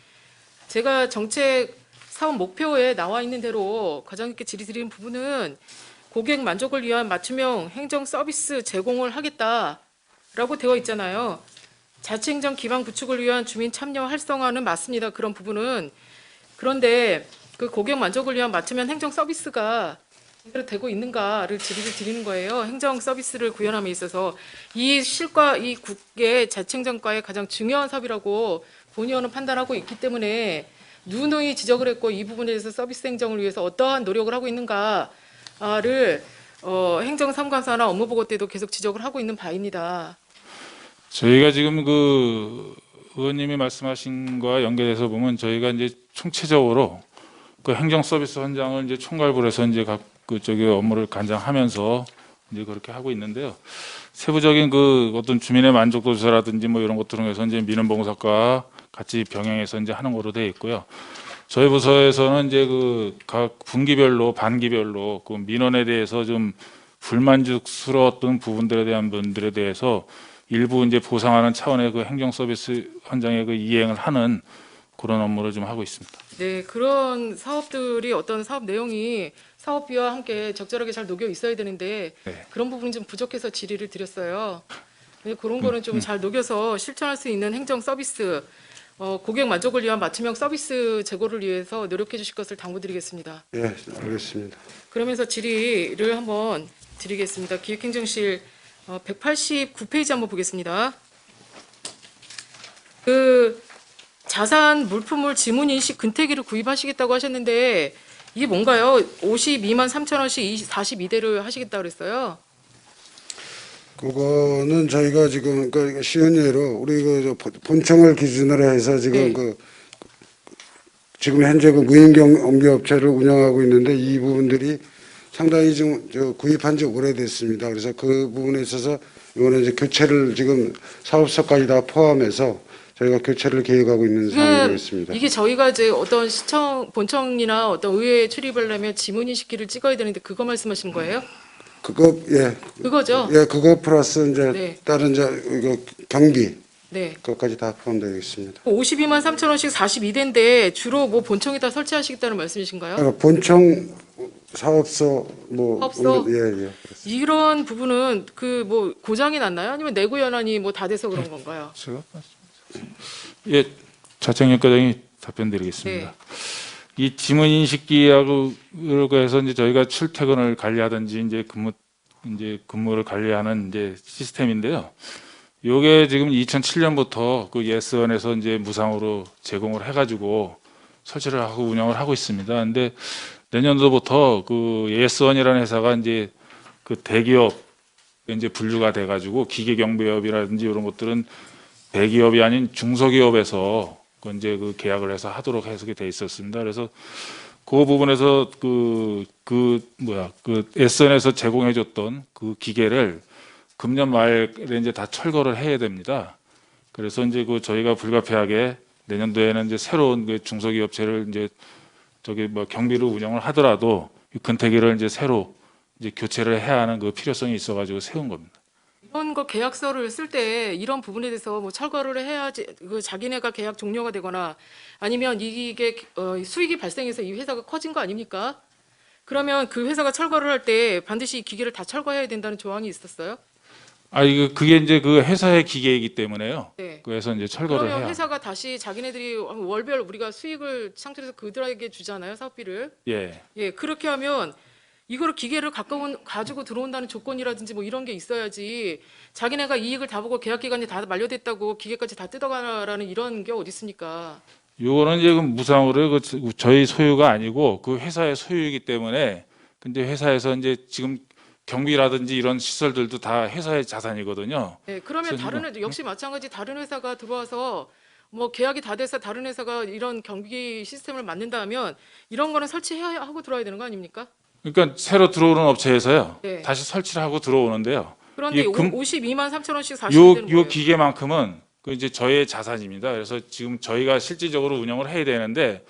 제가 정책 사업 목표에 나와 있는 대로 과장님께 질의드리는 부분은 고객 만족을 위한 맞춤형 행정 서비스 제공을 하겠다라고 되어 있잖아요. 자치행정 기반 구축을 위한 주민 참여 활성화는 맞습니다. 그런 부분은. 그런데 그 고객 만족을 위한 맞춤형 행정 서비스가 제대로 되고 있는가를 질의를 드리는 거예요. 행정 서비스를 구현함에 있어서 이 실과 이 국의 자치행정과의 가장 중요한 사업이라고 본의원은 판단하고 있기 때문에 누누이 지적을 했고 이 부분에 대해서 서비스 행정을 위해서 어떠한 노력을 하고 있는가를 행정삼감사나 업무보고 때도 계속 지적을 하고 있는 바입니다.
저희가 지금 그 의원님이 말씀하신 거와 연계돼서 보면 저희가 이제 총체적으로 그 행정 서비스 현장을 이제 총괄부를 해서 이제 각 그쪽에 업무를 관장하면서 이제 그렇게 하고 있는데요. 세부적인 그 어떤 주민의 만족도 조사라든지 뭐 이런 것들을 해서 이제 민원봉사과 같이 병행해서 이제 하는 거로 되어 있고요. 저희 부서에서는 이제 그 각 분기별로 반기별로 그 민원에 대해서 좀 불만족스러웠던 부분들에 대한 분들에 대해서 일부 이제 보상하는 차원의 그 행정 서비스 현장에 그 이행을 하는 그런 업무를 좀 하고 있습니다.
네, 그런 사업들이 어떤 사업 내용이 사업비와 함께 적절하게 잘 녹여 있어야 되는데
네.
그런 부분이 좀 부족해서 질의를 드렸어요. 네, 그런 거는 좀 잘 녹여서 실천할 수 있는 행정 서비스, 고객 만족을 위한 맞춤형 서비스 제고를 위해서 노력해 주실 것을 당부드리겠습니다.
예, 알겠습니다.
그러면서 질의를 한번 드리겠습니다. 기획행정실 189페이지 한번 보겠습니다. 그 자산 물품물 지문 인식 근태기를 구입하시겠다고 하셨는데 이게 뭔가요? 52만 3천 원씩 42대를 하시겠다고 그랬어요.
그거는 저희가 지금 그 쉬운 예로 우리 그 본청을 기준으로 해서 지금
네.
지금 현재 그 무인경 업체를 운영하고 있는데 이 부분들이 상당히 좀 구입한 지 오래됐습니다. 그래서 그 부분에 있어서 이거는 이제 교체를 지금 사업소까지 다 포함해서 저희가 교체를 계획하고 있는 상황이 되겠습니다.
이게 저희가 이제 어떤 시청 본청이나 어떤 의회에 출입하려면 지문인식기를 찍어야 되는데 그거 말씀하시는 거예요?
그거 예,
그거죠?
예 그거 플러스 이제
네.
다른 이제 이거 경비
네.
그것까지 다 포함되겠습니다.
52만 3천 원씩 42대인데 주로 뭐 본청에다 설치하시겠다는 말씀이신가요?
그러니까 본청 사업소 뭐
사업소?
예.
이런 부분은 그 뭐 고장이 났나요? 아니면 내구 연한이 뭐 다 돼서 그런 건가요?
제가 예, 자청력 과장이 답변드리겠습니다.
네.
이 지문 인식기하고 해서 이제 저희가 출퇴근을 관리하든지 이제 근무를 관리하는 이제 시스템인데요. 요게 지금 2007년부터 그 예스원에서 이제 무상으로 제공을 해가지고 설치를 하고 운영을 하고 있습니다. 근데 내년도부터 그 예스원이라는 회사가 이제 그 대기업 이제 분류가 돼가지고 기계경비업이라든지 이런 것들은 대기업이 아닌 중소기업에서 그 이제 그 계약을 해서 하도록 해서 돼 있었습니다. 그래서 그 부분에서 그 예스원에서 제공해줬던 그 기계를 금년 말에 이제 다 철거를 해야 됩니다. 그래서 이제 그 저희가 불가피하게 내년도에는 이제 새로운 그 중소기업체를 이제 저기 뭐 경비를 운영을 하더라도 이 근태기를 이제 새로 이제 교체를 해야 하는 그 필요성이 있어가지고 세운 겁니다.
이런 거 계약서를 쓸 때 이런 부분에 대해서 뭐 철거를 해야지 그 자기네가 계약 종료가 되거나 아니면 이게 수익이 발생해서 이 회사가 커진 거 아닙니까? 그러면 그 회사가 철거를 할 때 반드시 이 기계를 다 철거해야 된다는 조항이 있었어요?
아 이거 그게 이제 그 회사의 기계이기 때문에요.
네.
그래서 이제 철거를
그러면
해야.
회사가 다시 자기네들이 월별 우리가 수익을 창출해서 그들에게 주잖아요, 사업비를.
예.
예, 그렇게 하면 이거를 기계를 가지고 들어온다는 조건이라든지 뭐 이런 게 있어야지 자기네가 이익을 다 보고 계약 기간이 다 만료됐다고 기계까지 다 뜯어가라는 이런 게 어디 있습니까?
요거는 이제 그 무상으로 그 저희 소유가 아니고 그 회사의 소유이기 때문에 근데 회사에서 이제 지금 경비라든지 이런 시설들도 다 회사의 자산이거든요.
네, 그러면
그래서
다른 역시 마찬가지 다른 회사가 들어와서 뭐 계약이 다 돼서 다른 회사가 이런 경비 시스템을 만든다면 이런 거는 설치해야 하고 들어와야 되는 거 아닙니까?
그러니까 새로 들어오는 업체에서요.
네.
다시 설치를 하고 들어오는데요.
그런데
이 금-
52만 3천 원씩 40이 되는
요
거예요.
기계만큼은 그 이제 저의 자산입니다. 그래서 지금 저희가 실질적으로 운영을 해야 되는데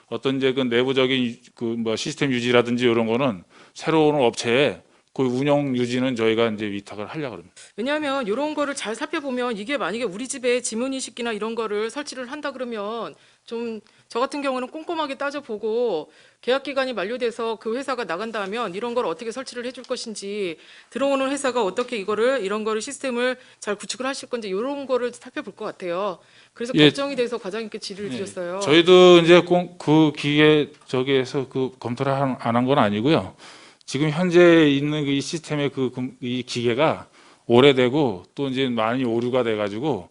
어떤 이제 그 내부적인 그 뭐 시스템 유지라든지 이런 거는 새로 오는 업체에 그 운영 유지는 저희가 이제 위탁을 하려고 합니다.
왜냐하면 이런 거를 잘 살펴보면 이게 만약에 우리 집에 지문인식기나 이런 거를 설치를 한다 그러면 좀 저 같은 경우는 꼼꼼하게 따져보고 계약 기간이 만료돼서 그 회사가 나간다 하면 이런 걸 어떻게 설치를 해줄 것인지 들어오는 회사가 어떻게 이런 거를 시스템을 잘 구축을 하실 건지 이런 거를 살펴볼 것 같아요. 그래서
예.
걱정이 돼서 과장님께 질의를 드렸어요.
저희도 이제 그 기계 저기에서 그 검토를 안 한 건 아니고요. 지금 현재 있는 이 시스템의 이 기계가 오래되고 또 이제 많이 오류가 돼가지고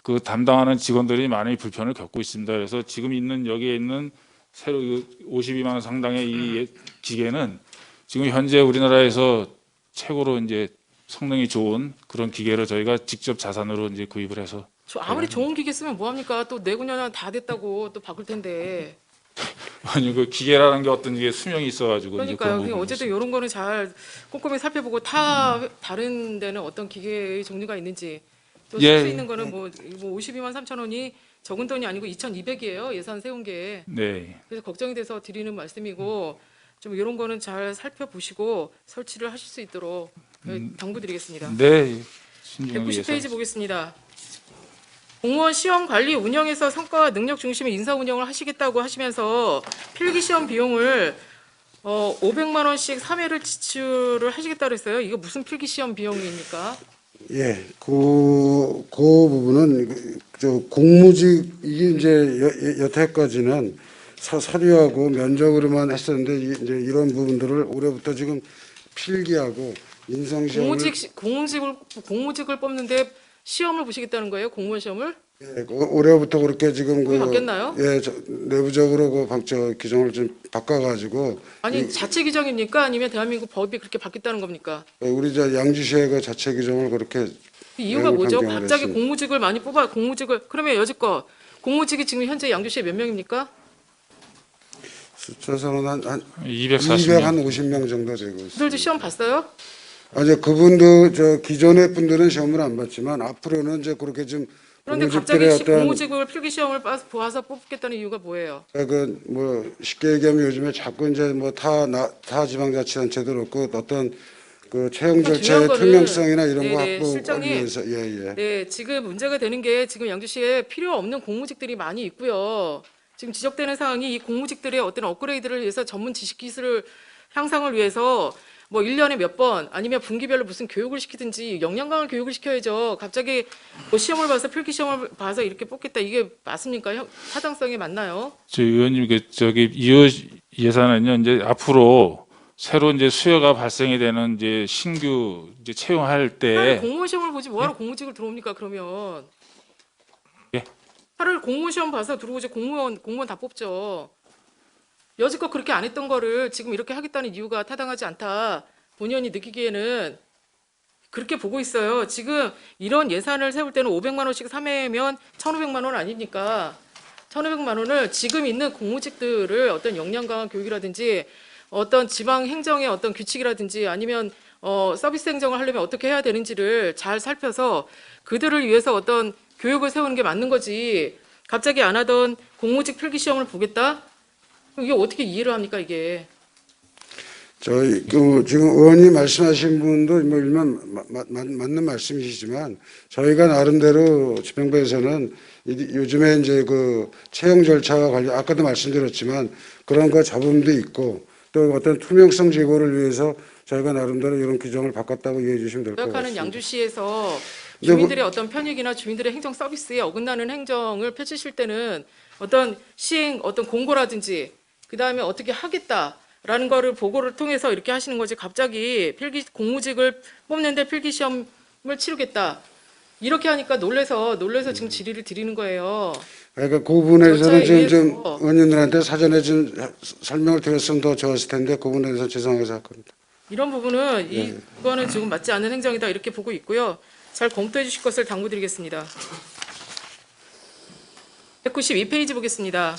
그 담당하는 직원들이 많이 불편을 겪고 있습니다. 그래서 지금 있는 여기에 있는 새로 52만 원 상당의 이 기계는 지금 현재 우리나라에서 최고로 이제 성능이 좋은 그런 기계를 저희가 직접 자산으로 이제 구입을 해서
아무리 좋은 기계 쓰면 뭐합니까? 또 내구년한 다 됐다고 또 바꿀 텐데.
아니 그 기계라는 게 어떤 게 수명이 있어가지고 이제
그러니까요.
그런
그냥
부분이
어쨌든 이런 거는 잘 꼼꼼히 살펴보고 다른 데는 어떤 기계의 종류가 있는지 또 쓸
예.
수 있는 거는 뭐 52만 3천 원이 적은 돈이 아니고 2,200이에요. 예산 세운 게.
네.
그래서 걱정이 돼서 드리는 말씀이고 좀 이런 거는 잘 살펴보시고 설치를 하실 수 있도록 당부드리겠습니다.
네. 신중하게
190페이지
예산.
보겠습니다. 공무원 시험 관리 운영에서 성과와 능력 중심의 인사 운영을 하시겠다고 하시면서 필기 시험 비용을 500만 원씩 3회를 지출을 하시겠다 그랬어요. 이거 무슨 필기 시험 비용입니까?
예, 그 부분은 저 공무직 이게 이제 여태까지는 서류하고 면접으로만 했었는데 이제 이런 부분들을 올해부터 지금 필기하고 인성 시험을
공무직을 뽑는데 시험을 보시겠다는 거예요? 공무원 시험을?
예, 올해부터 그렇게 지금
그게 바뀌었나요?
예, 내부적으로 저 규정을 좀 바꿔가지고
아니 자체 규정입니까? 아니면 대한민국 법이 그렇게 바뀌었다는 겁니까?
우리 저 양주시의 그 자체 규정을 그렇게
그 이유가 뭐죠?
변경을
갑자기
했습니다.
공무직을 많이 그러면 여지껏 공무직이 지금 현재 양주시에 몇 명입니까?
숫자상은 한
240명.
250명 정도 되고 있습니다.
그들도 시험 봤어요?
아니 그분도 저 기존의 분들은 시험을 안 봤지만 앞으로는 이제 그렇게 좀
그런데
공무직들의
갑자기
어떤
공무직을 필기 시험을 봐서 뽑겠다는 이유가 뭐예요?
그뭐 쉽게 얘기하면 요즘에 자꾸 이제 뭐 타 지방자치단체도 그렇고 어떤 그 채용
중요한
절차의
거는
투명성이나 이런 거
네네,
확보하기
실장님.
위해서 예예.
네, 지금 문제가 되는 게 지금 양주시에 필요 없는 공무직들이 많이 있고요. 지금 지적되는 사항이 이 공무직들의 어떤 업그레이드를 위해서 전문 지식 기술을 향상을 위해서 뭐 1년에 몇 번 아니면 분기별로 무슨 교육을 시키든지 역량 강화 교육을 시켜야죠. 갑자기 뭐 시험을 봐서 필기 시험을 봐서 이렇게 뽑겠다. 이게 맞습니까? 타당성이 맞나요?
저 의원님 저기 이 예산은요 이제 앞으로 새로 이제 수요가 발생이 되는 이제 신규 이제 채용할
차라리
때
공무원 시험을 보지 뭐하러 공무직을 들어옵니까? 그러면
예?
차라리 공무원 시험 봐서 들어오지 공무원 다 뽑죠. 여지껏 그렇게 안 했던 거를 지금 이렇게 하겠다는 이유가 타당하지 않다. 본의원이 느끼기에는 그렇게 보고 있어요. 지금 이런 예산을 세울 때는 500만 원씩 3회면 1,500만 원 아닙니까? 1,500만 원을 지금 있는 공무직들을 어떤 역량 강화 교육이라든지 어떤 지방 행정의 어떤 규칙이라든지 아니면 서비스 행정을 하려면 어떻게 해야 되는지를 잘 살펴서 그들을 위해서 어떤 교육을 세우는 게 맞는 거지. 갑자기 안 하던 공무직 필기 시험을 보겠다? 이게 어떻게 이해를 합니까 이게?
저희 그 지금 의원님 말씀하신 분도 뭐 일면 맞는 말씀이시지만 저희가 나름대로 집행부에서는 요즘에 이제 그 채용 절차와 관련 아까도 말씀드렸지만 그런 거 잡음도 있고 또 어떤 투명성 제고를 위해서 저희가 나름대로 이런 규정을 바꿨다고 이해해 주시면 될 것
노력하는
같습니다.
양주시에서
근데
주민들의 어떤 편익이나 주민들의 행정 서비스에 어긋나는 행정을 펼치실 때는 어떤 시행 어떤 공고라든지 그 다음에 어떻게 하겠다라는 거를 보고를 통해서 이렇게 하시는 거지. 갑자기 필기 공무직을 뽑는데 필기 시험을 치르겠다 이렇게 하니까 놀래서 지금 질의를 드리는 거예요.
그러니까 그 부분에서는
절차에
좀
의해서.
의원님들한테 사전에 좀 설명을 드렸으면 더 좋았을 텐데 그 부분에 대해서 죄송하게 생각합니다.
이런 부분은
네.
이거는 지금 맞지 않는 행정이다 이렇게 보고 있고요. 잘 검토해 주실 것을 당부드리겠습니다. 192페이지 보겠습니다.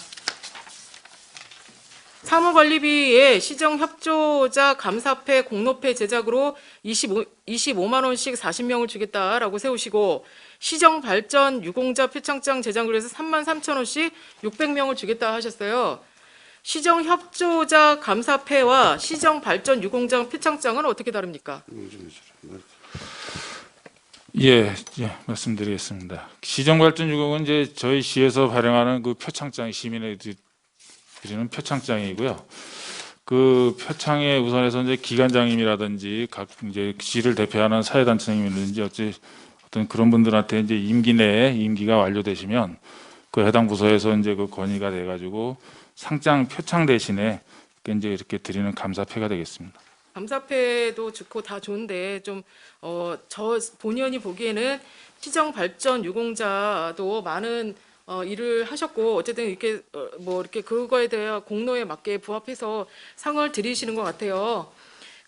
사무관리비의 시정협조자 감사패 공로패 제작으로 25만 원씩 40명을 주겠다라고 세우시고 시정발전 유공자 표창장 제작을 해서 3만 3천 원씩 600명을 주겠다 하셨어요. 시정협조자 감사패와 시정발전 유공자 표창장은 어떻게 다릅니까?
예, 말씀드리겠습니다. 시정발전유공은 이제 저희 시에서 발행하는 그 표창장 시민에게 드리는 표창장이고요. 그 표창에 우선해서 이제 기관장님이라든지 각 이제 시를 대표하는 사회단체장님이라든지 어떤 그런 분들한테 이제 임기 내에 임기가 완료되시면 그 해당 부서에서 이제 그 건의가 돼가지고 상장 표창 대신에 이제 이렇게 드리는 감사패가 되겠습니다.
감사패도 좋고 다 좋은데 좀 저 본의원이 보기에는 시정 발전 유공자도 많은 일을 하셨고 어쨌든 이렇게 뭐 이렇게 그거에 대한 공로에 맞게 부합해서 상을 드리시는 것 같아요.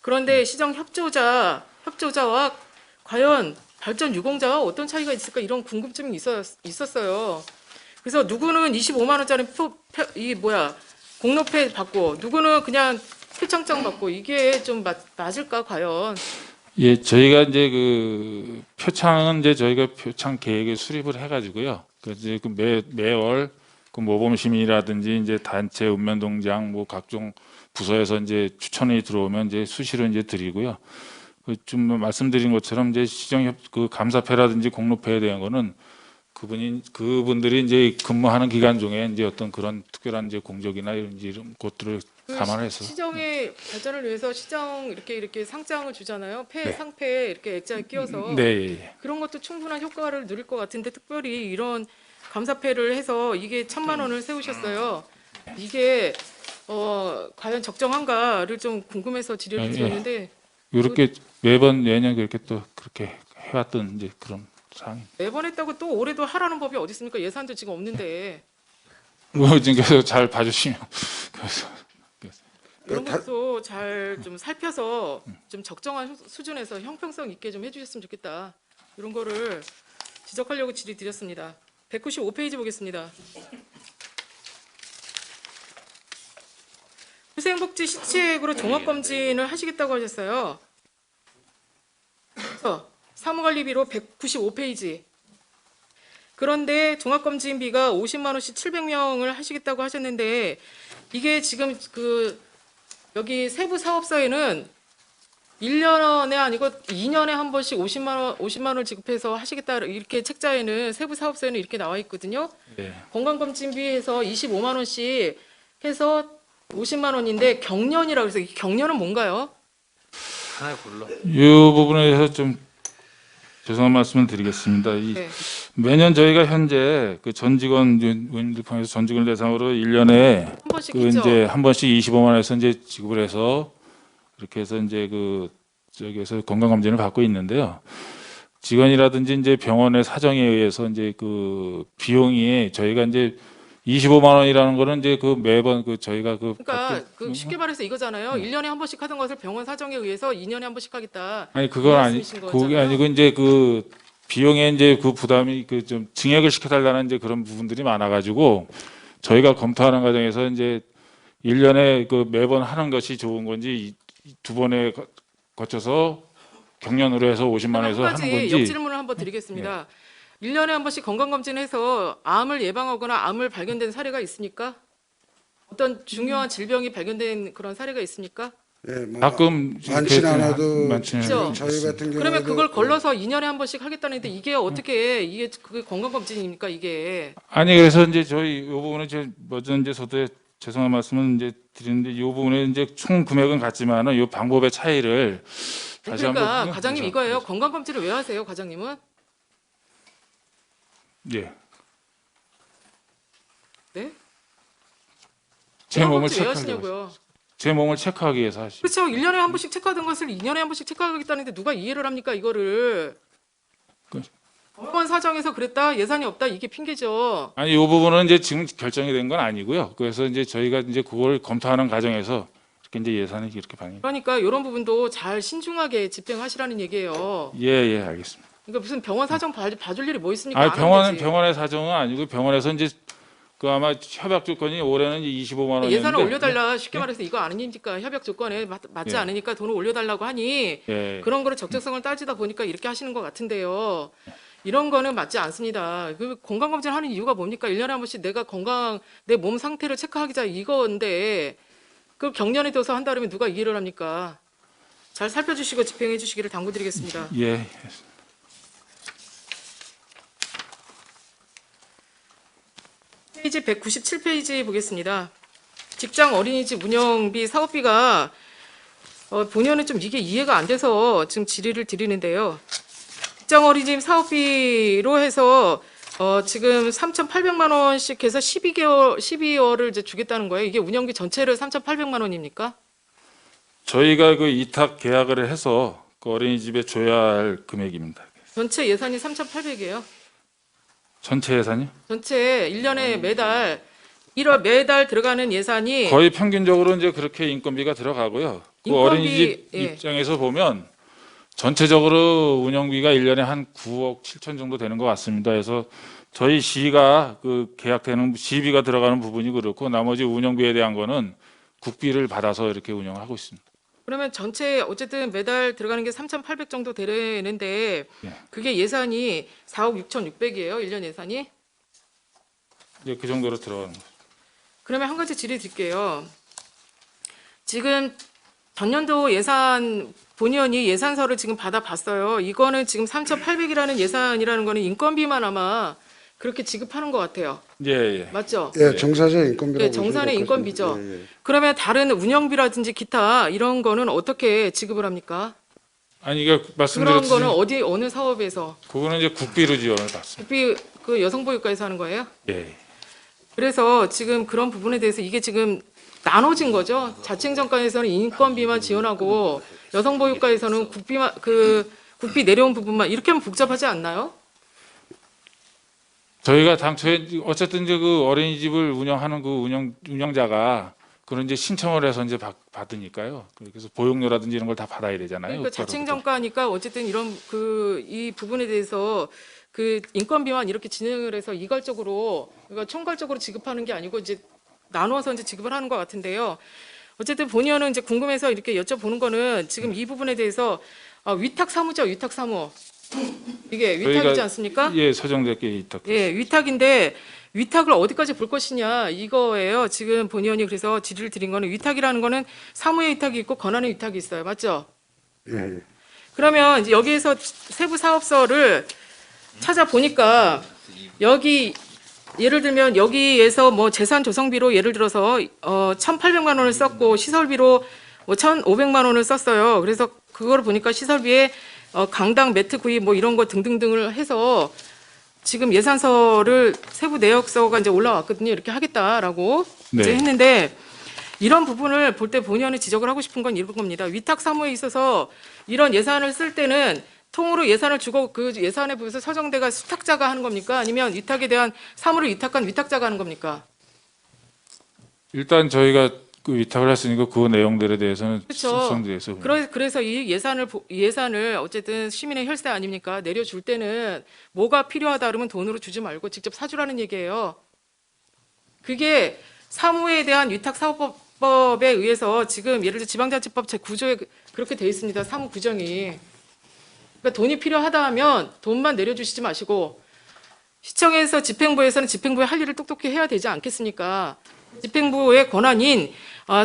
그런데 시정 협조자와 과연 발전 유공자와 어떤 차이가 있을까 이런 궁금증이 있었어요. 그래서 누구는 25만 원짜리 공로패 받고 누구는 그냥 표창장 받고 이게 좀 맞을까 과연?
예, 저희가 이제 그 표창은 이제 저희가 표창 계획을 수립을 해가지고요. 그 이제 그 매월 그 모범 시민이라든지 이제 단체 읍면동장 뭐 각종 부서에서 이제 추천이 들어오면 이제 수시로 이제 드리고요. 그 좀 말씀드린 것처럼 이제 시정협 그 감사패라든지 공로패에 대한 거는 그분들이 이제 근무하는 기간 중에 이제 어떤 그런 특별한 이제 공적이나 이런 것들을 감안해서
시정의 발전을 위해서 시정 이렇게 상장을 주잖아요.
네.
상패에 이렇게 액자에 끼워서
네, 예.
그런 것도 충분한 효과를 누릴 것 같은데 특별히 이런 감사패를 해서 이게 1,000만 원을 세우셨어요. 이게 과연 적정한가를 좀 궁금해서 질의를 드렸는데
이렇게 매번 매년 그렇게 또 그렇게 해왔던 이제 그런 상황입니다.
매번 했다고 또 올해도 하라는 법이 어디 있습니까? 예산도 지금 없는데
뭐 지금 잘 봐주시면 그래서
이런 것도 잘 좀 살펴서 좀 적정한 수준에서 형평성 있게 좀 해주셨으면 좋겠다. 이런 거를 지적하려고 질의 드렸습니다. 195페이지 보겠습니다. 후생복지 시책으로 종합검진을 하시겠다고 하셨어요. 사무관리비로 195페이지. 그런데 종합검진비가 50만 원씩 700명을 하시겠다고 하셨는데 이게 지금 그 여기 세부 사업서에는 1년에 아니고 2년에 한 번씩 50만 원 지급해서 하시겠다 이렇게 책자에는 세부 사업서에는 이렇게 나와 있거든요.
예.
건강검진비에서 25만 원씩 해서 50만 원인데 경련이라고 해서 이 경련은 뭔가요?
하나 골라.
이 부분에 대해서 좀 죄송한 말씀을 드리겠습니다.
네.
매년 저희가 현재 그 전 직원 의원들 통해서 전 직원 대상으로 1년에
한 번씩
그
있죠.
이제 한 번씩 25만 원에서 이제 지급을 해서 그렇게 해서 이제 그 저기에서 건강 검진을 받고 있는데요. 직원이라든지 이제 병원의 사정에 의해서 이제 그 비용이 저희가 이제 25만 원이라는 거는 이제 그 매번 그 저희가 그
그러니까 그 쉽게 말해서 이거잖아요. 1년에 한 번씩 하던 것을 병원 사정에 의해서 2년에 한 번씩 하겠다.
아니 그건 아니
말씀이신
그게
거잖아요.
아니고 이제 그 비용에 이제 그 부담이 그 좀 증액을 시켜달라는 이제 그런 부분들이 많아가지고 저희가 검토하는 과정에서 이제 1년에 그 매번 하는 것이 좋은 건지 두 번에 거쳐서 경련으로 해서 50만
한
원에서
가지
하는 건지
역질문을 한번 드리겠습니다. 1년에 한 번씩 건강검진해서 암을 예방하거나 암을 발견된 사례가 있습니까? 어떤 중요한 질병이 발견된 그런 사례가 있습니까?
예, 뭐
가끔
많지는 않아도
많지는
그렇죠.
저희 같은 경우에도
그러면 그걸 걸러서 2년에 한 번씩 하겠다는데 이게 어떻게 이게 그게 건강검진입니까 이게?
아니 그래서 이제 저희 이 부분은 제 먼저 이제 저도 죄송한 말씀은 이제 드리는데 이 부분에 이제 총 금액은 같지만은 이 방법의 차이를 다시
그러니까
한번
과장님
그래서-
이거예요. 건강검진을 왜 하세요, 과장님은?
예.
네?
제 몸을
건강검진 왜
체크하기 위해서.
하시냐고요?
제 몸을 체크하기 위해서 하시.
그렇죠. 1년에 한 번씩 체크하던 것을 2년에 한 번씩 체크하겠다는데 누가 이해를 합니까 이거를? 병원 사정에서 그랬다 예산이 없다 이게 핑계죠.
아니 이 부분은 이제 지금 결정이 된 건 아니고요. 그래서 이제 저희가 이제 그걸 검토하는 과정에서 이렇게 이제 예산이 이렇게 방해.
그러니까 이런 부분도 잘 신중하게 집행하시라는 얘기예요.
예, 알겠습니다.
그러니까 무슨 병원 사정 봐줄 일이 뭐 있습니까?
아
안 하면
병원은
되지.
병원의 사정은 아니고 병원에서 이제 그 아마 협약 조건이 올해는 이제 25만 원이었는데
예산을 올려달라 쉽게 말해서 이거 아니니까 협약 조건에 맞지
예.
않으니까 돈을 올려달라고 하니
예.
그런 거를 적절성을 따지다 보니까 이렇게 하시는 것 같은데요. 이런 거는 맞지 않습니다. 그 건강검진 하는 이유가 뭡니까? 1년에 한 번씩 내가 내 몸 상태를 체크하기자 이건데 그걸 경련에 둬서 한다 그러면 누가 이해를 합니까? 잘 살펴주시고 집행해 주시기를 당부드리겠습니다.
예.
페이지 197페이지 보겠습니다. 직장 어린이집 운영비 사업비가 본의원은 좀 이게 이해가 안 돼서 지금 질의를 드리는데요. 직장 어린이집 사업비로 해서 지금 3,800만 원씩 해서 12월을 이제 주겠다는 거예요. 이게 운영비 전체를 3,800만 원입니까?
저희가 그 이탁 계약을 해서 그 어린이집에 줘야 할 금액입니다.
전체 예산이 3,800이에요.
전체 예산이요?
전체 1년에 매달 매달 들어가는 예산이
거의 평균적으로 이제 그렇게 인건비가 들어가고요. 그
인건비,
어린이집
예.
입장에서 보면 전체적으로 운영비가 1년에 한 9억 7천 정도 되는 것 같습니다. 그래서 저희 시가 그 계약되는 시비가 들어가는 부분이 그렇고 나머지 운영비에 대한 거는 국비를 받아서 이렇게 운영하고 있습니다.
그러면 전체 어쨌든 매달 들어가는 게 3,800 정도 되는데
예.
그게 예산이 4억 6,600이에요. 1년 예산이.
이제 그 정도로 들어가는 거죠.
그러면 한 가지 질의 드릴게요. 지금 전년도 예산 본의원이 예산서를 지금 받아봤어요. 이거는 지금 3,800이라는 예산이라는 거는 인건비만 아마 그렇게 지급하는 것 같아요.
예.
맞죠?
예, 정사적 인건비라고
네, 정산의
보시면 될
인건비죠.
것입니다. 예.
그러면 다른 운영비라든지 기타 이런 거는 어떻게 지급을 합니까?
아니 이게
그런
말씀드렸듯이
거는 어느 사업에서
그거는 이제 국비로 지원을 받습니다.
국비 그 여성보육과에서 하는 거예요?
예.
그래서 지금 그런 부분에 대해서 이게 지금 나눠진 거죠. 자칭정가에서는 인건비만 지원하고 여성보육과에서는 국비 내려온 부분만 이렇게 하면 복잡하지 않나요?
저희가 당초에 어쨌든 이제 그 어린이집을 운영하는 그 운영자가 그런 이제 신청을 해서 이제 받으니까요. 그래서 보육료라든지 이런 걸 다 받아야 되잖아요.
그러니까 자칭정가니까 어쨌든 이런 이 부분에 대해서 그 인건비만 이렇게 진행을 해서 이괄적으로 그러니까 총괄적으로 지급하는 게 아니고 이제 나눠서 이제 지급을 하는 것 같은데요. 어쨌든 본의원은 이제 궁금해서 이렇게 여쭤보는 거는 지금 이 부분에 대해서 위탁 사무죠, 위탁 사무. 이게 위탁이지 않습니까?
예, 서정대께 위탁.
예, 위탁인데 위탁을 어디까지 볼 것이냐 이거예요. 지금 본의원이 그래서 질의를 드린 거는 위탁이라는 거는 사무의 위탁이 있고 권한의 위탁이 있어요. 맞죠?
예.
그러면 이제 여기에서 세부 사업서를 찾아보니까 여기 예를 들면 여기에서 뭐 재산 조성비로 예를 들어서 1,800만 원을 썼고 시설비로 뭐 1,500만 원을 썼어요. 그래서 그거를 보니까 시설비에 강당 매트 구입 뭐 이런 거 등등등을 해서 지금 예산서를 세부 내역서가 이제 올라왔거든요. 이렇게 하겠다라고 이제
네.
했는데 이런 부분을 볼 때 본의원이 지적을 하고 싶은 건 이런 겁니다. 위탁 사무에 있어서 이런 예산을 쓸 때는 통으로 예산을 주고 그 예산에 비해서 서정대가 수탁자가 하는 겁니까? 아니면 위탁에 대한 사무를 위탁한 위탁자가 하는 겁니까?
일단 저희가 그 위탁을 했으니까 그 내용들에 대해서는
그렇죠.
숙성돼서
그래서 이 예산을 어쨌든 시민의 혈세 아닙니까? 내려줄 때는 뭐가 필요하다 그러면 돈으로 주지 말고 직접 사주라는 얘기예요. 그게 사무에 대한 위탁사업법에 의해서 지금 예를 들어 지방자치법 제9조에 그렇게 돼 있습니다. 사무 규정이. 그러니까 돈이 필요하다 하면 돈만 내려주시지 마시고 시청에서 집행부에서는 집행부의 할 일을 똑똑히 해야 되지 않겠습니까? 집행부의 권한인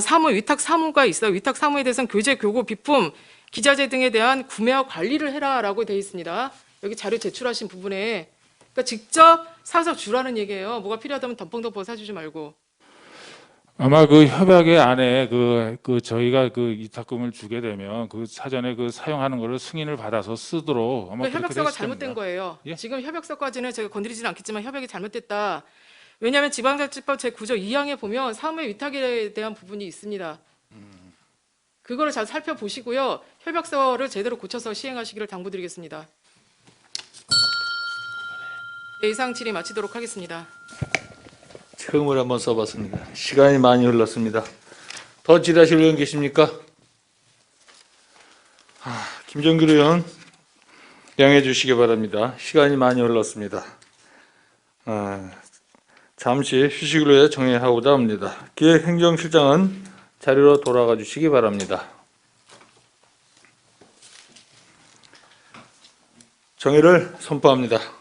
사무 위탁 사무가 있어요. 위탁 사무에 대해서는 교재, 교구, 비품, 기자재 등에 대한 구매와 관리를 해라라고 돼 있습니다. 여기 자료 제출하신 부분에 그러니까 직접 사서 주라는 얘기예요. 뭐가 필요하다면 덤벙덤벙 사주지 말고.
아마 그 협약의 안에 그 저희가 그 위탁금을 주게 되면 그 사전에 그 사용하는 거를 승인을 받아서 쓰도록 아마
그
그렇게
협약서가
됐을
잘못된
겁니다.
거예요.
예?
지금 협약서까지는 제가 건드리지는 않겠지만 협약이 잘못됐다. 왜냐하면 지방자치법 제9조 2항에 보면 사무의 위탁에 대한 부분이 있습니다. 그거를 잘 살펴보시고요. 협약서를 제대로 고쳐서 시행하시기를 당부드리겠습니다. 네, 이상 질의 마치도록 하겠습니다.
처음으로 한번 써봤습니다. 시간이 많이 흘렀습니다. 더 질의하실 의원 계십니까? 김정길 의원 양해해 주시기 바랍니다. 시간이 많이 흘렀습니다. 잠시 휴식을 위해 정리하고자 합니다. 기획행정실장은 자리로 돌아가 주시기 바랍니다. 정의를 선포합니다.